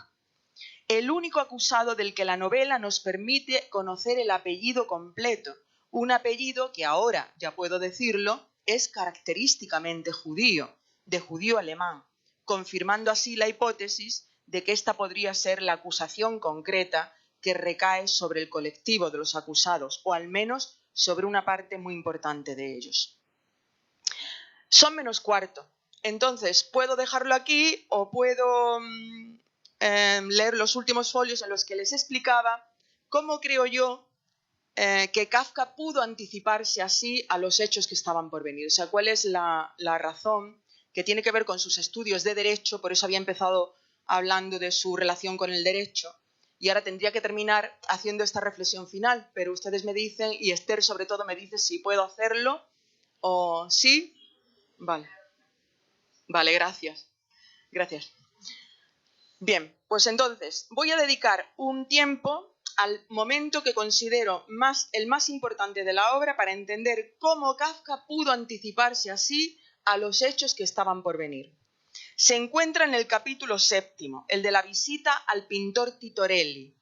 el único acusado del que la novela nos permite conocer el apellido completo, un apellido que ahora, ya puedo decirlo, es característicamente judío, de judío alemán, confirmando así la hipótesis de que esta podría ser la acusación concreta que recae sobre el colectivo de los acusados, o al menos sobre una parte muy importante de ellos. Son menos cuarto. Entonces, puedo dejarlo aquí o puedo leer los últimos folios en los que les explicaba cómo creo yo que Kafka pudo anticiparse así a los hechos que estaban por venir. O sea, cuál es la razón que tiene que ver con sus estudios de derecho, por eso había empezado hablando de su relación con el derecho, y ahora tendría que terminar haciendo esta reflexión final, pero ustedes me dicen, y Esther sobre todo me dice si puedo hacerlo o sí. Vale, gracias. Gracias. Bien, pues entonces voy a dedicar un tiempo al momento que considero el más importante de la obra para entender cómo Kafka pudo anticiparse así a los hechos que estaban por venir. Se encuentra en el capítulo 7, el de la visita al pintor Titorelli,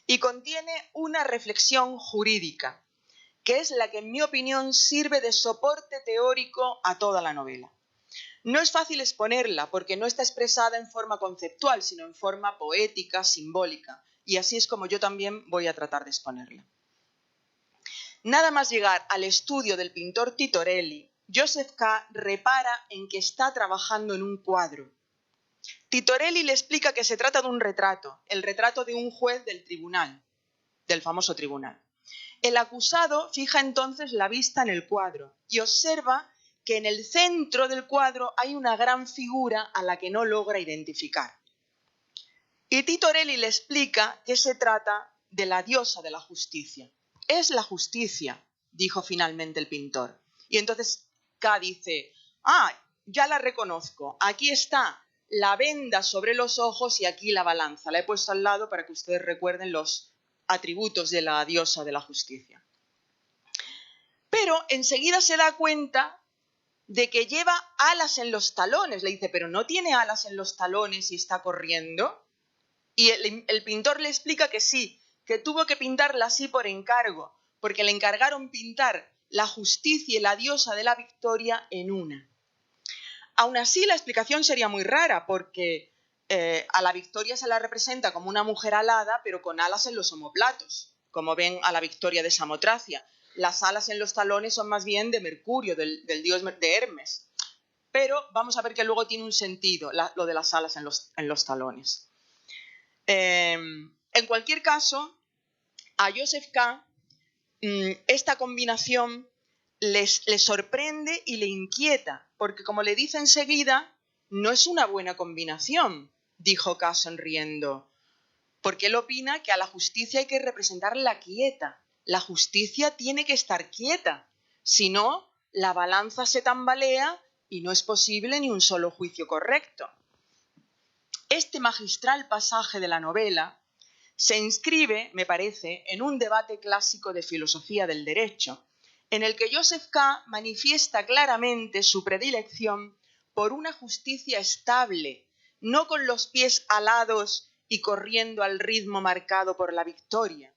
y contiene una reflexión jurídica, que es la que en mi opinión sirve de soporte teórico a toda la novela. No es fácil exponerla porque no está expresada en forma conceptual, sino en forma poética, simbólica, y así es como yo también voy a tratar de exponerla. Nada más llegar al estudio del pintor Titorelli, Joseph K. repara en que está trabajando en un cuadro. Titorelli le explica que se trata de un retrato, el retrato de un juez del tribunal, del famoso tribunal. El acusado fija entonces la vista en el cuadro y observa que en el centro del cuadro hay una gran figura a la que no logra identificar. Y Titorelli le explica que se trata de la diosa de la justicia. Es la justicia, dijo finalmente el pintor. Y entonces K dice, ya la reconozco, aquí está la venda sobre los ojos y aquí la balanza. La he puesto al lado para que ustedes recuerden los atributos de la diosa de la justicia. Pero enseguida se da cuenta de que lleva alas en los talones. Le dice, pero no tiene alas en los talones y está corriendo. Y el pintor le explica que sí, que tuvo que pintarla así por encargo, porque le encargaron pintar la justicia y la diosa de la victoria en una. Aún así, la explicación sería muy rara, porque a la victoria se la representa como una mujer alada, pero con alas en los omóplatos, como ven a la victoria de Samotracia. Las alas en los talones son más bien de Mercurio, del dios de Hermes. Pero vamos a ver que luego tiene un sentido lo de las alas en los talones. En cualquier caso, a Joseph K. esta combinación le sorprende y le inquieta, porque como le dice enseguida, no es una buena combinación, dijo K. sonriendo, porque él opina que a la justicia hay que representarla quieta. La justicia tiene que estar quieta, si no, la balanza se tambalea y no es posible ni un solo juicio correcto. Este magistral pasaje de la novela se inscribe, me parece, en un debate clásico de filosofía del derecho, en el que Joseph K. manifiesta claramente su predilección por una justicia estable, no con los pies alados y corriendo al ritmo marcado por la victoria.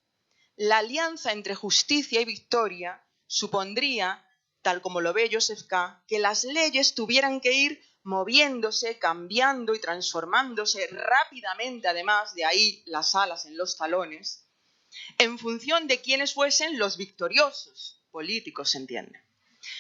La alianza entre justicia y victoria supondría, tal como lo ve Joseph K., que las leyes tuvieran que ir moviéndose, cambiando y transformándose rápidamente, además, de ahí las alas en los talones, en función de quiénes fuesen los victoriosos, políticos, se entiende.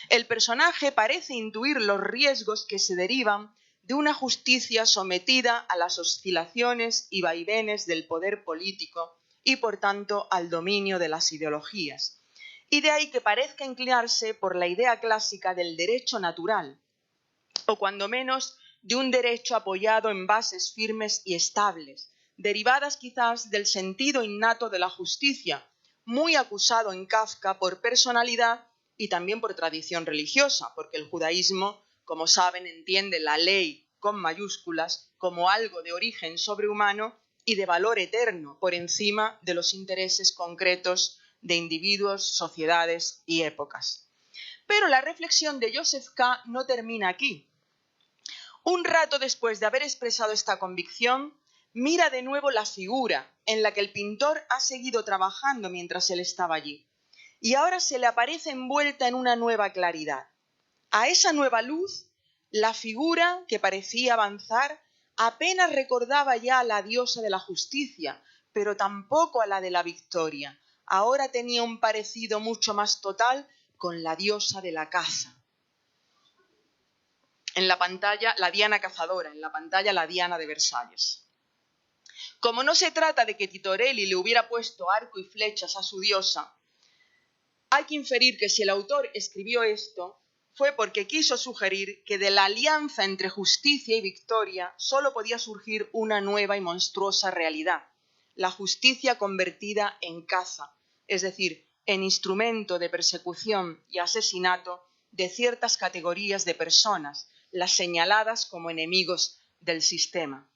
El personaje parece intuir los riesgos que se derivan de una justicia sometida a las oscilaciones y vaivenes del poder político y, por tanto, al dominio de las ideologías. Y de ahí que parezca inclinarse por la idea clásica del derecho natural, o cuando menos de un derecho apoyado en bases firmes y estables, derivadas quizás del sentido innato de la justicia, muy acusado en Kafka por personalidad y también por tradición religiosa, porque el judaísmo, como saben, entiende la ley con mayúsculas como algo de origen sobrehumano y de valor eterno por encima de los intereses concretos de individuos, sociedades y épocas. Pero la reflexión de Joseph K. no termina aquí. Un rato después de haber expresado esta convicción, mira de nuevo la figura en la que el pintor ha seguido trabajando mientras él estaba allí, y ahora se le aparece envuelta en una nueva claridad. A esa nueva luz, la figura que parecía avanzar Apenas recordaba ya a la diosa de la justicia, pero tampoco a la de la victoria. Ahora tenía un parecido mucho más total con la diosa de la caza. En la pantalla, la Diana cazadora, en la pantalla, la Diana de Versalles. Como no se trata de que Titorelli le hubiera puesto arco y flechas a su diosa, hay que inferir que si el autor escribió esto, fue porque quiso sugerir que de la alianza entre justicia y victoria solo podía surgir una nueva y monstruosa realidad, la justicia convertida en caza, es decir, en instrumento de persecución y asesinato de ciertas categorías de personas, las señaladas como enemigos del sistema.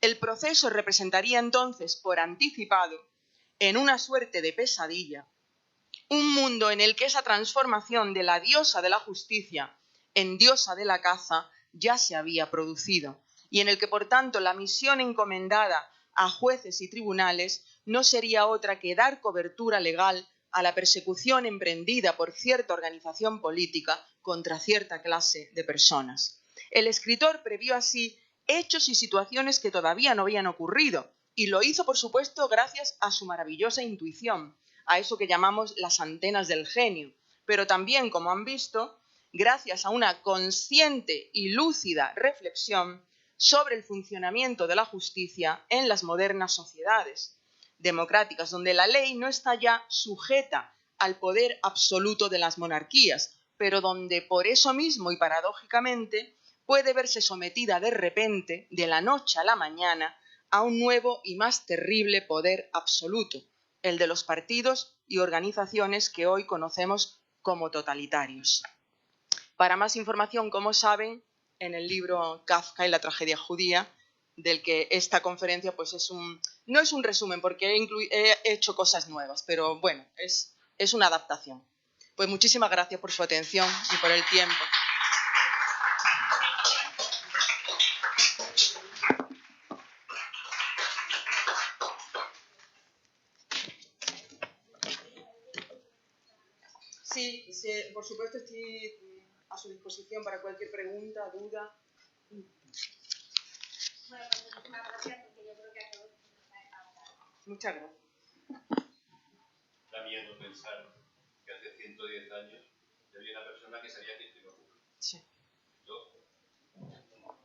El proceso representaría entonces, por anticipado, en una suerte de pesadilla, un mundo en el que esa transformación de la diosa de la justicia en diosa de la caza ya se había producido y en el que, por tanto, la misión encomendada a jueces y tribunales no sería otra que dar cobertura legal a la persecución emprendida por cierta organización política contra cierta clase de personas. El escritor previó así hechos y situaciones que todavía no habían ocurrido y lo hizo, por supuesto, gracias a su maravillosa intuición, a eso que llamamos las antenas del genio, pero también, como han visto, gracias a una consciente y lúcida reflexión sobre el funcionamiento de la justicia en las modernas sociedades democráticas, donde la ley no está ya sujeta al poder absoluto de las monarquías, pero donde por eso mismo y paradójicamente puede verse sometida de repente, de la noche a la mañana, a un nuevo y más terrible poder absoluto, el de los partidos y organizaciones que hoy conocemos como totalitarios. Para más información, como saben, en el libro Kafka y la tragedia judía, del que esta conferencia pues no es un resumen porque he hecho cosas nuevas, pero bueno, es una adaptación. Pues muchísimas gracias por su atención y por el tiempo. Sí, por supuesto estoy a su disposición para cualquier pregunta, duda. Bueno, pues muchísimas gracias porque yo creo que a todos nos ha dejado claro. Muchas gracias. Da miedo pensar que hace 110 años había una persona que sabía que esto iba a ocurrir. Sí.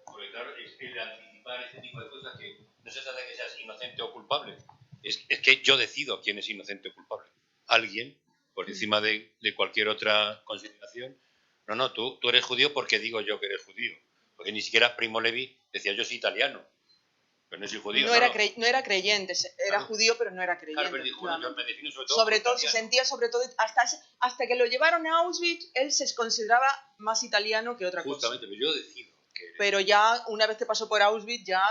Porque claro, es el anticipar este tipo de cosas que no se trata de que seas inocente o culpable. Es que yo decido quién es inocente o culpable. Alguien, por encima de cualquier otra consideración. No, tú eres judío porque digo yo que eres judío. Porque ni siquiera Primo Levi decía yo soy italiano. Pero no soy judío. No era creyente, era claro. Judío, pero no era creyente. Claro, pero dijo, yo me defino sobre todo se sentía, hasta que lo llevaron a Auschwitz, él se consideraba más italiano que otra Justamente, cosa. Pero yo decido. Pero ya, una vez que pasó por Auschwitz, ya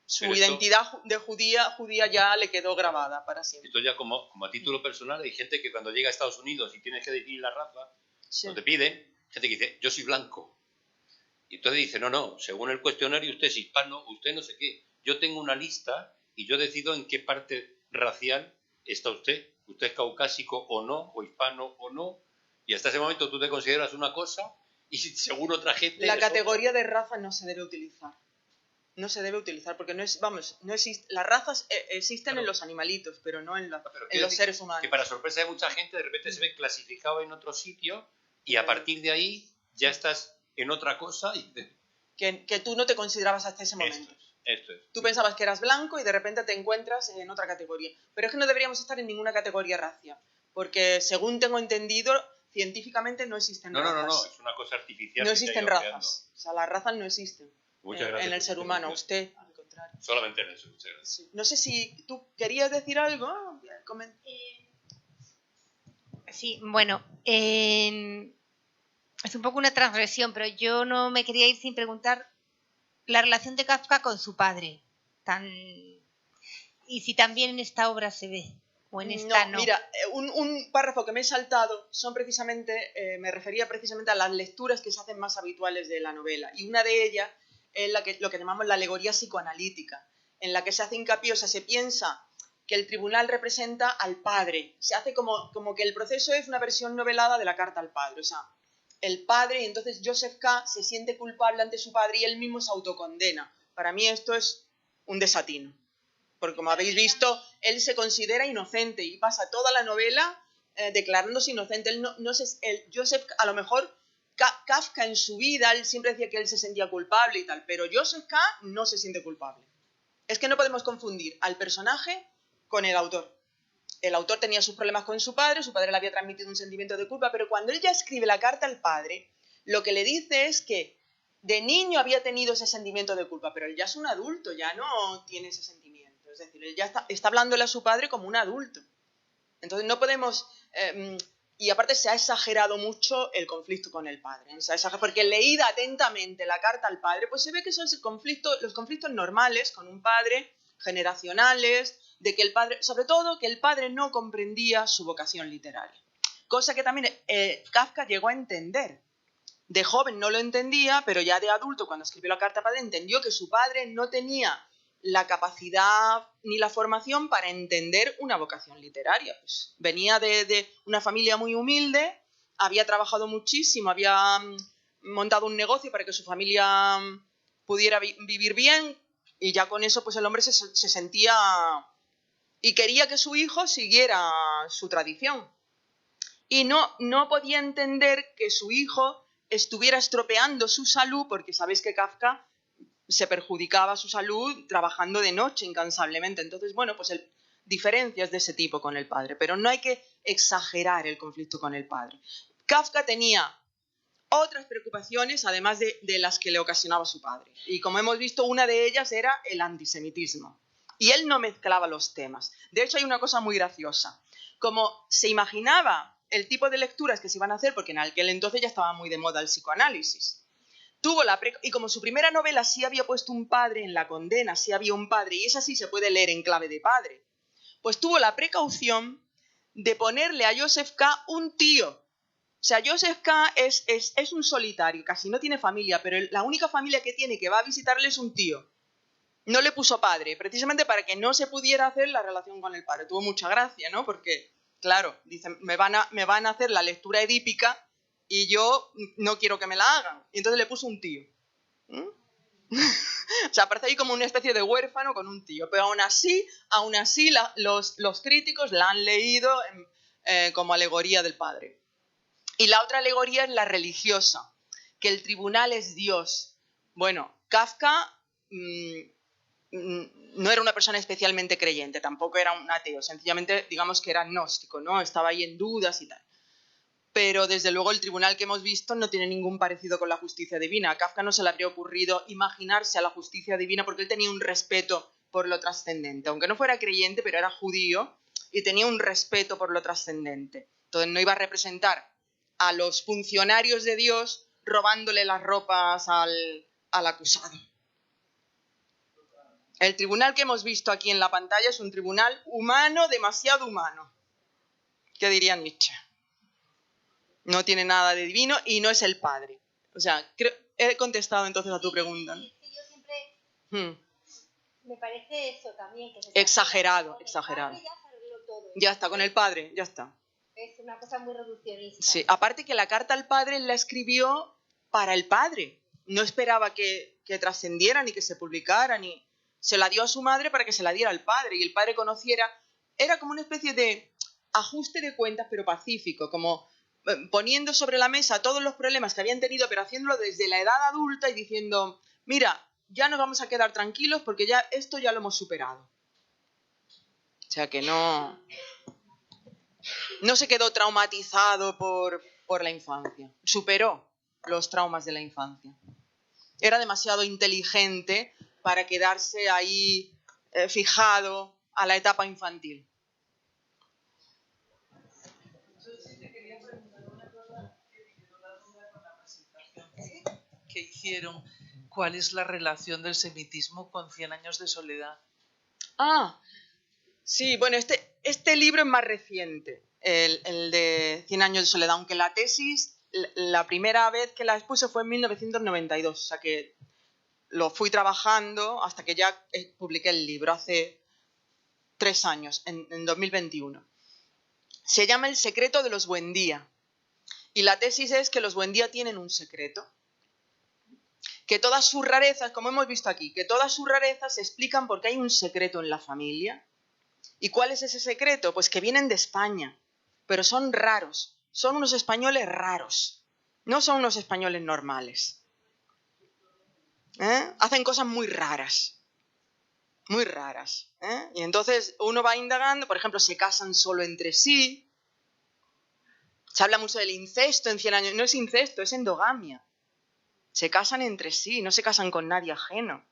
su identidad de judía ya le quedó grabada para siempre. Esto ya como a título personal, hay gente que cuando llega a Estados Unidos y tienes que definir la raza, sí. no te piden, gente que dice, yo soy blanco. Y entonces dice, no, según el cuestionario usted es hispano, usted no sé qué. Yo tengo una lista y yo decido en qué parte racial está usted. Usted es caucásico o no, o hispano o no. Y hasta ese momento tú te consideras una cosa y según otra gente... La categoría de raza no se debe utilizar. No se debe utilizar porque no existe. Las razas existen en los animalitos, pero no en los seres humanos. Que para sorpresa de mucha gente de repente se ve clasificado en otro sitio y a partir de ahí ya estás en otra cosa y que tú no te considerabas hasta ese momento. Esto es. Tú pensabas que eras blanco y de repente te encuentras en otra categoría. Pero es que no deberíamos estar en ninguna categoría racial, porque según tengo entendido, científicamente no existen razas. No, es una cosa artificial. No existen razas. O sea, las razas no existen en el ser humano. Usted, al contrario. Solamente en eso. Muchas gracias. Sí. No sé si tú querías decir algo. Sí, bueno, es un poco una transgresión, pero yo no me quería ir sin preguntar la relación de Kafka con su padre. Y si también en esta obra se ve, o en esta no. Mira, un párrafo que me he saltado me refería precisamente a las lecturas que se hacen más habituales de la novela. Y una de ellas es lo que llamamos la alegoría psicoanalítica, en la que se hace hincapié, o sea, se piensa que el tribunal representa al padre. Se hace como que el proceso es una versión novelada de la carta al padre. O sea, el padre, y entonces Joseph K. se siente culpable ante su padre y él mismo se autocondena. Para mí esto es un desatino, porque como habéis visto, él se considera inocente y pasa toda la novela declarándose inocente. Joseph, a lo mejor Kafka en su vida, él siempre decía que él se sentía culpable y tal, pero Joseph K. no se siente culpable. Es que no podemos confundir al personaje con el autor. El autor tenía sus problemas con su padre le había transmitido un sentimiento de culpa, pero cuando él ya escribe la carta al padre, lo que le dice es que de niño había tenido ese sentimiento de culpa, pero él ya es un adulto, ya no tiene ese sentimiento. Es decir, él ya está hablándole a su padre como un adulto. Entonces no podemos... y aparte se ha exagerado mucho el conflicto con el padre, porque leída atentamente la carta al padre, pues se ve que son los conflictos normales con un padre, generacionales, de que el padre, sobre todo que el padre no comprendía su vocación literaria, cosa que también Kafka llegó a entender. De joven no lo entendía, pero ya de adulto, cuando escribió la carta al padre, entendió que su padre no tenía la capacidad ni la formación para entender una vocación literaria. Pues venía de una familia muy humilde, había trabajado muchísimo, había montado un negocio para que su familia pudiera vivir bien, y ya con eso pues el hombre se sentía y quería que su hijo siguiera su tradición. Y no podía entender que su hijo estuviera estropeando su salud, porque sabéis que Kafka se perjudicaba su salud trabajando de noche incansablemente. Entonces, bueno, pues diferencias de ese tipo con el padre, pero no hay que exagerar el conflicto con el padre. Kafka tenía otras preocupaciones, además de las que le ocasionaba su padre. Y como hemos visto, una de ellas era el antisemitismo. Y él no mezclaba los temas. De hecho, hay una cosa muy graciosa. Como se imaginaba el tipo de lecturas que se iban a hacer, porque en aquel entonces ya estaba muy de moda el psicoanálisis, y como su primera novela sí había puesto un padre en la condena, sí había un padre, y esa sí se puede leer en clave de padre, pues tuvo la precaución de ponerle a Joseph K. un tío. O sea, Joseph K. es un solitario, casi no tiene familia, pero la única familia que tiene que va a visitarle es un tío. No le puso padre, precisamente para que no se pudiera hacer la relación con el padre. Tuvo mucha gracia, ¿no? Porque, claro, dicen, me van a hacer la lectura edípica y yo no quiero que me la hagan. Y entonces le puso un tío. O sea, parece ahí como una especie de huérfano con un tío. Pero aún así los críticos la han leído como alegoría del padre. Y la otra alegoría es la religiosa, que el tribunal es Dios. Bueno, Kafka no era una persona especialmente creyente, tampoco era un ateo, sencillamente digamos que era agnóstico, ¿no? Estaba ahí en dudas y tal. Pero desde luego el tribunal que hemos visto no tiene ningún parecido con la justicia divina. A Kafka no se le habría ocurrido imaginarse a la justicia divina porque él tenía un respeto por lo trascendente. Aunque no fuera creyente, pero era judío y tenía un respeto por lo trascendente. Entonces no iba a representar a los funcionarios de Dios robándole las ropas al acusado. El tribunal que hemos visto aquí en la pantalla es un tribunal humano, demasiado humano. ¿Qué diría Nietzsche? No tiene nada de divino y no es el padre. O sea, he contestado entonces a tu pregunta. Sí, es que yo siempre... Me parece eso también. Que exagerado. Ya se arregló todo. Ya está, con el padre, ya está. Es una cosa muy reduccionista. Sí, aparte que la carta al padre la escribió para el padre. No esperaba que trascendiera ni que se publicara, ni... Se la dio a su madre para que se la diera al padre y el padre conociera... Era como una especie de ajuste de cuentas, pero pacífico, como poniendo sobre la mesa todos los problemas que habían tenido, pero haciéndolo desde la edad adulta y diciendo, mira, ya nos vamos a quedar tranquilos porque ya esto ya lo hemos superado. O sea que no se quedó traumatizado por la infancia. Superó los traumas de la infancia. Era demasiado inteligente para quedarse ahí fijado a la etapa infantil. Que hicieron, ¿cuál es la relación del semitismo con 100 años de soledad? Sí, bueno, este libro es más reciente, el de 100 años de soledad, aunque la tesis, la primera vez que la expuse fue en 1992, o sea que lo fui trabajando hasta que ya publiqué el libro hace 3 años, en 2021. Se llama El secreto de los Buendía. Y la tesis es que los Buendía tienen un secreto. Que todas sus rarezas, como hemos visto aquí, que todas sus rarezas se explican porque hay un secreto en la familia. ¿Y cuál es ese secreto? Pues que vienen de España, pero son raros, son unos españoles raros, no son unos españoles normales. Hacen cosas muy raras, muy raras. Y entonces uno va indagando, por ejemplo, se casan solo entre sí, se habla mucho del incesto en 100 años, no es incesto, es endogamia. Se casan entre sí, no se casan con nadie ajeno.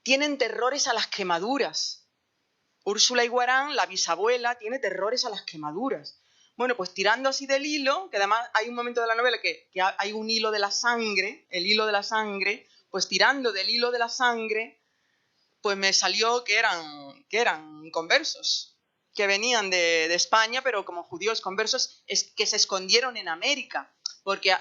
Tienen terrores a las quemaduras. Úrsula Iguarán, la bisabuela, tiene terrores a las quemaduras. Bueno, pues tirando así del hilo, que además hay un momento de la novela que hay un hilo de la sangre, el hilo de la sangre, pues tirando del hilo de la sangre, pues me salió que eran conversos, que venían de España, pero como judíos conversos, que se escondieron en América, porque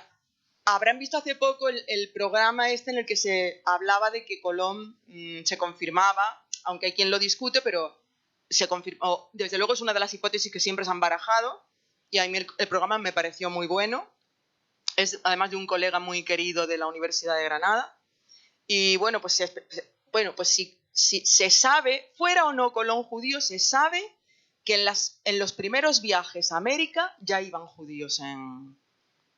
habrán visto hace poco el programa este en el que se hablaba de que Colón se confirmaba, aunque hay quien lo discute, pero se confirmó. Desde luego es una de las hipótesis que siempre se han barajado, y a mí el programa me pareció muy bueno. Es además de un colega muy querido de la Universidad de Granada. Y bueno, pues si se sabe, fuera o no Colón judío, se sabe que en los primeros viajes a América ya iban judíos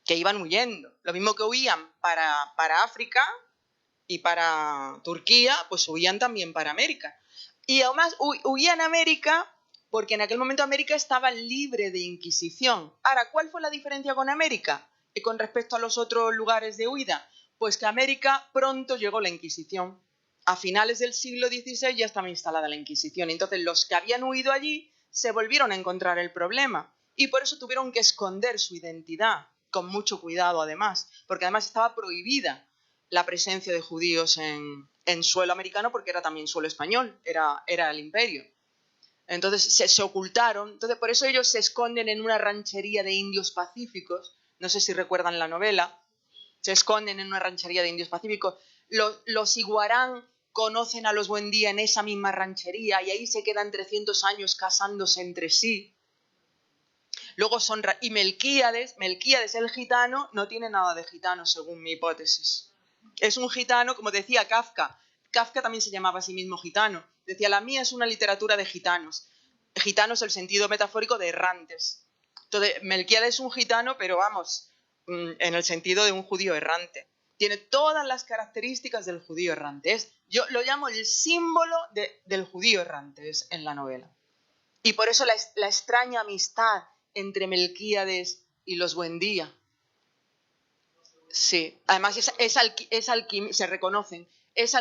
que iban huyendo. Lo mismo que huían para África y para Turquía, pues huían también para América. Y además huían a América porque en aquel momento América estaba libre de Inquisición. Ahora, ¿cuál fue la diferencia con América con respecto a los otros lugares de huida? Pues que a América pronto llegó la Inquisición. A finales del siglo XVI ya estaba instalada la Inquisición. Entonces los que habían huido allí se volvieron a encontrar el problema. Y por eso tuvieron que esconder su identidad, con mucho cuidado además, porque además estaba prohibida la presencia de judíos en suelo americano porque era también suelo español, era el imperio. Entonces se ocultaron, entonces por eso ellos se esconden en una ranchería de indios pacíficos, no sé si recuerdan la novela, se esconden en una ranchería de indios pacíficos, los Iguarán conocen a los Buendía en esa misma ranchería y ahí se quedan 300 años casándose entre sí. Luego y Melquíades el gitano, no tiene nada de gitano según mi hipótesis. Es un gitano, como decía Kafka. Kafka también se llamaba a sí mismo gitano. Decía, la mía es una literatura de gitanos. Gitanos el sentido metafórico de errantes. Entonces, Melquíades es un gitano, pero vamos, en el sentido de un judío errante. Tiene todas las características del judío errante. Yo lo llamo el símbolo del judío errante en la novela. Y por eso la extraña amistad entre Melquíades y los Buendía. Sí, además se reconocen.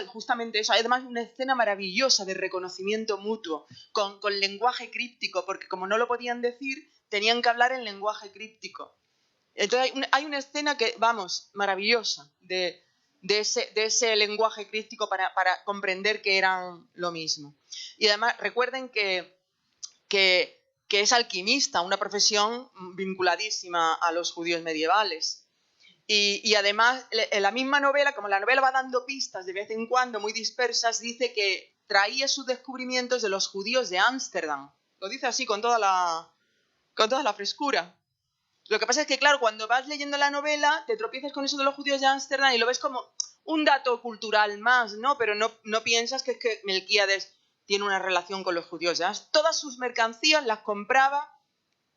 Justamente eso. Además, una escena maravillosa de reconocimiento mutuo, con lenguaje críptico, porque como no lo podían decir, tenían que hablar en lenguaje críptico. Entonces hay una escena que, vamos, maravillosa, de ese lenguaje críptico para comprender que eran lo mismo. Y además, recuerden que es alquimista, una profesión vinculadísima a los judíos medievales. Y además, en la misma novela, como la novela va dando pistas de vez en cuando muy dispersas, dice que traía sus descubrimientos de los judíos de Ámsterdam. Lo dice así con toda la frescura. Lo que pasa es que, claro, cuando vas leyendo la novela, te tropiezas con eso de los judíos de Ámsterdam y lo ves como un dato cultural más, ¿no? Pero no piensas que es que Melquíades tiene una relación con los judíos de Ámsterdam. Todas sus mercancías las compraba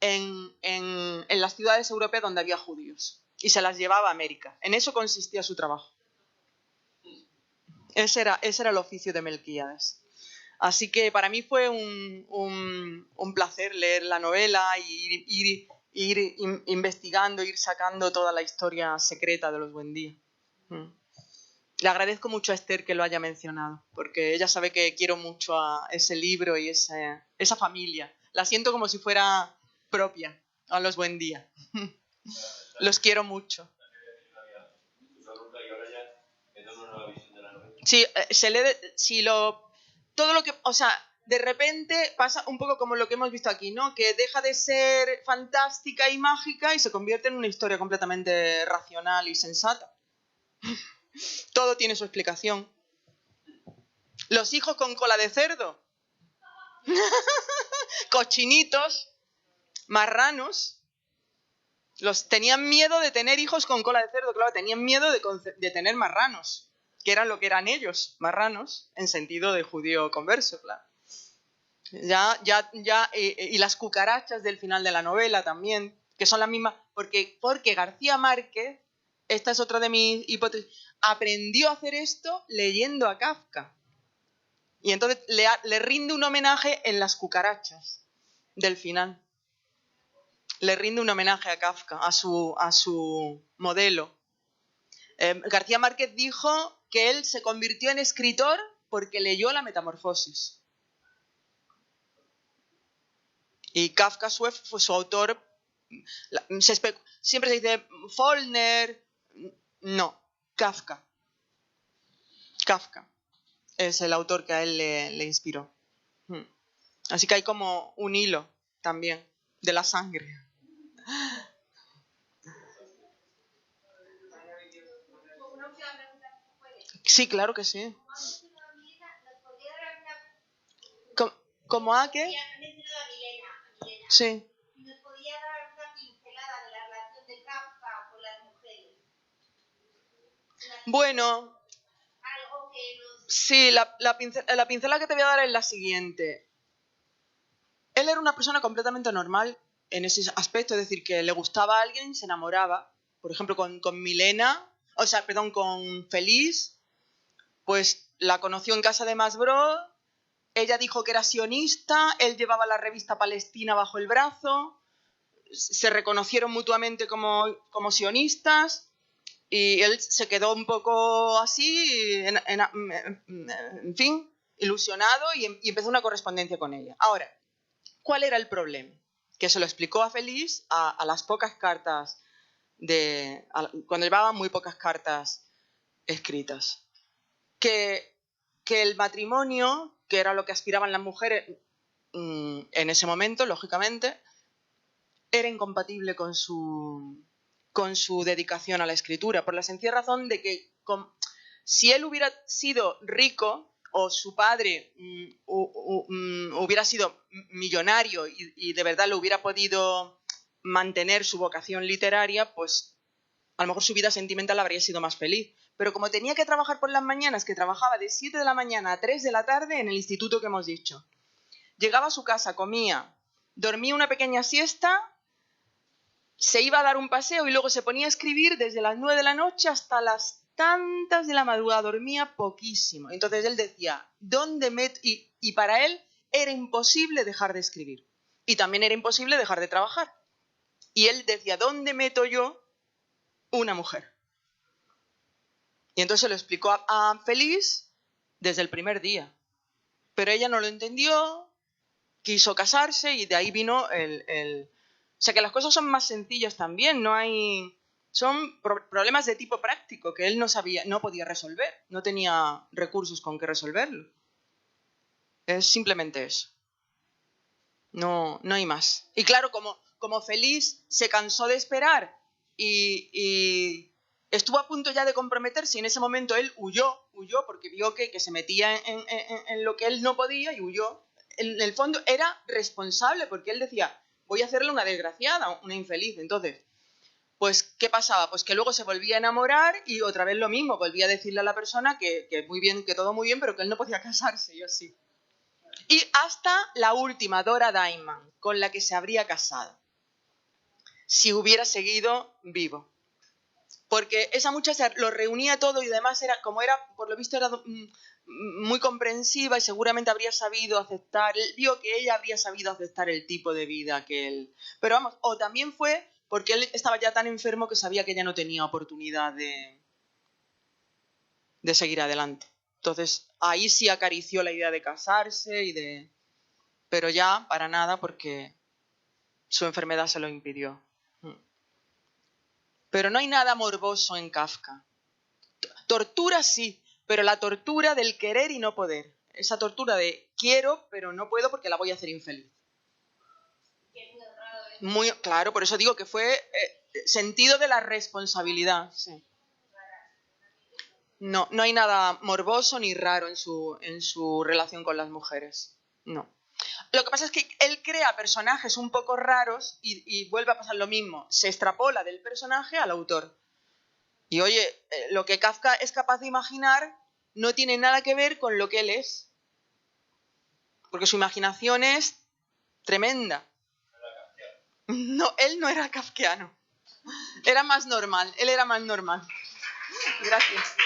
en las ciudades europeas donde había judíos y se las llevaba a América. En eso consistía su trabajo. Ese era el oficio de Melquíades. Así que para mí fue un placer leer la novela y ir investigando, ir sacando toda la historia secreta de los Buendía. Le agradezco mucho a Esther que lo haya mencionado, porque ella sabe que quiero mucho a ese libro y esa familia. La siento como si fuera propia, a los Buendía. Los quiero mucho. Sí, todo lo que, o sea, de repente pasa un poco como lo que hemos visto aquí, ¿no? Que deja de ser fantástica y mágica y se convierte en una historia completamente racional y sensata. Todo tiene su explicación. Los hijos con cola de cerdo. Cochinitos, marranos. Tenían miedo de tener hijos con cola de cerdo, claro, tenían miedo de tener marranos, que eran lo que eran ellos, marranos, en sentido de judío converso, claro. Y las cucarachas del final de la novela también, que son las mismas, porque García Márquez, esta es otra de mis hipótesis, aprendió a hacer esto leyendo a Kafka. Y entonces le rinde un homenaje en las cucarachas del final. Le rinde un homenaje a Kafka, a su modelo. García Márquez dijo que él se convirtió en escritor porque leyó La Metamorfosis. Y Kafka fue su autor. Siempre se dice Faulkner. No, Kafka. Kafka es el autor que a él le inspiró. Así que hay como un hilo también de la sangre. Sí, claro que sí. ¿Cómo a qué? Sí. ¿Nos podía dar una pincelada de la relación de Kafka con las mujeres? Bueno, Algo que nos... sí, la pincelada que te voy a dar es la siguiente. Él era una persona completamente normal en ese aspecto, es decir, que le gustaba a alguien y se enamoraba. Por ejemplo, con Feliz, pues la conoció en casa de Masbro, ella dijo que era sionista, él llevaba la revista Palestina bajo el brazo, se reconocieron mutuamente como sionistas y él se quedó un poco así, en fin, ilusionado y empezó una correspondencia con ella. Ahora, ¿cuál era el problema? Que se lo explicó a Feliz a las pocas cartas, cuando llevaba muy pocas cartas escritas. Que el matrimonio, que era lo que aspiraban las mujeres en ese momento, lógicamente, era incompatible con su dedicación a la escritura, por la sencilla razón de que si él hubiera sido rico o su padre hubiera sido millonario y de verdad le hubiera podido mantener su vocación literaria, pues a lo mejor su vida sentimental habría sido más feliz. Pero como tenía que trabajar por las mañanas, que trabajaba de 7 de la mañana a 3 de la tarde en el instituto que hemos dicho, llegaba a su casa, comía, dormía una pequeña siesta, se iba a dar un paseo y luego se ponía a escribir desde las 9 de la noche hasta las tantas de la madrugada, dormía poquísimo. Entonces él decía, ¿dónde meto? Y para él era imposible dejar de escribir. Y también era imposible dejar de trabajar. Y él decía, ¿dónde meto yo una mujer? Y entonces se lo explicó a Feliz desde el primer día. Pero ella no lo entendió, quiso casarse y de ahí vino O sea que las cosas son más sencillas también, no hay... Son problemas de tipo práctico que él no podía resolver, no tenía recursos con que resolverlo. Es simplemente eso. No hay más. Y claro, como Feliz se cansó de esperar y estuvo a punto ya de comprometerse y en ese momento él huyó porque vio que se metía en lo que él no podía y huyó. En el fondo era responsable porque él decía, voy a hacerle una desgraciada, una infeliz. Entonces, pues, ¿qué pasaba? Pues que luego se volvía a enamorar y otra vez lo mismo, volvía a decirle a la persona que muy bien, que todo muy bien, pero que él no podía casarse, yo sí. Y hasta la última, Dora Diamond, con la que se habría casado, si hubiera seguido vivo. Porque esa muchacha lo reunía todo y además por lo visto era muy comprensiva y seguramente habría sabido aceptar, él vio que ella habría sabido aceptar el tipo de vida que él... Pero vamos, o también fue porque él estaba ya tan enfermo que sabía que ella no tenía oportunidad de seguir adelante. Entonces, ahí sí acarició la idea de casarse pero ya para nada porque su enfermedad se lo impidió. Pero no hay nada morboso en Kafka. Tortura sí, pero la tortura del querer y no poder. Esa tortura de quiero, pero no puedo porque la voy a hacer infeliz. Muy claro, por eso digo que fue sentido de la responsabilidad. Sí. No hay nada morboso ni raro en su relación con las mujeres. No. Lo que pasa es que él crea personajes un poco raros y vuelve a pasar lo mismo. Se extrapola del personaje al autor. Y oye, lo que Kafka es capaz de imaginar no tiene nada que ver con lo que él es. Porque su imaginación es tremenda. No, él no era kafkiano. Era más normal. Él era más normal. Gracias.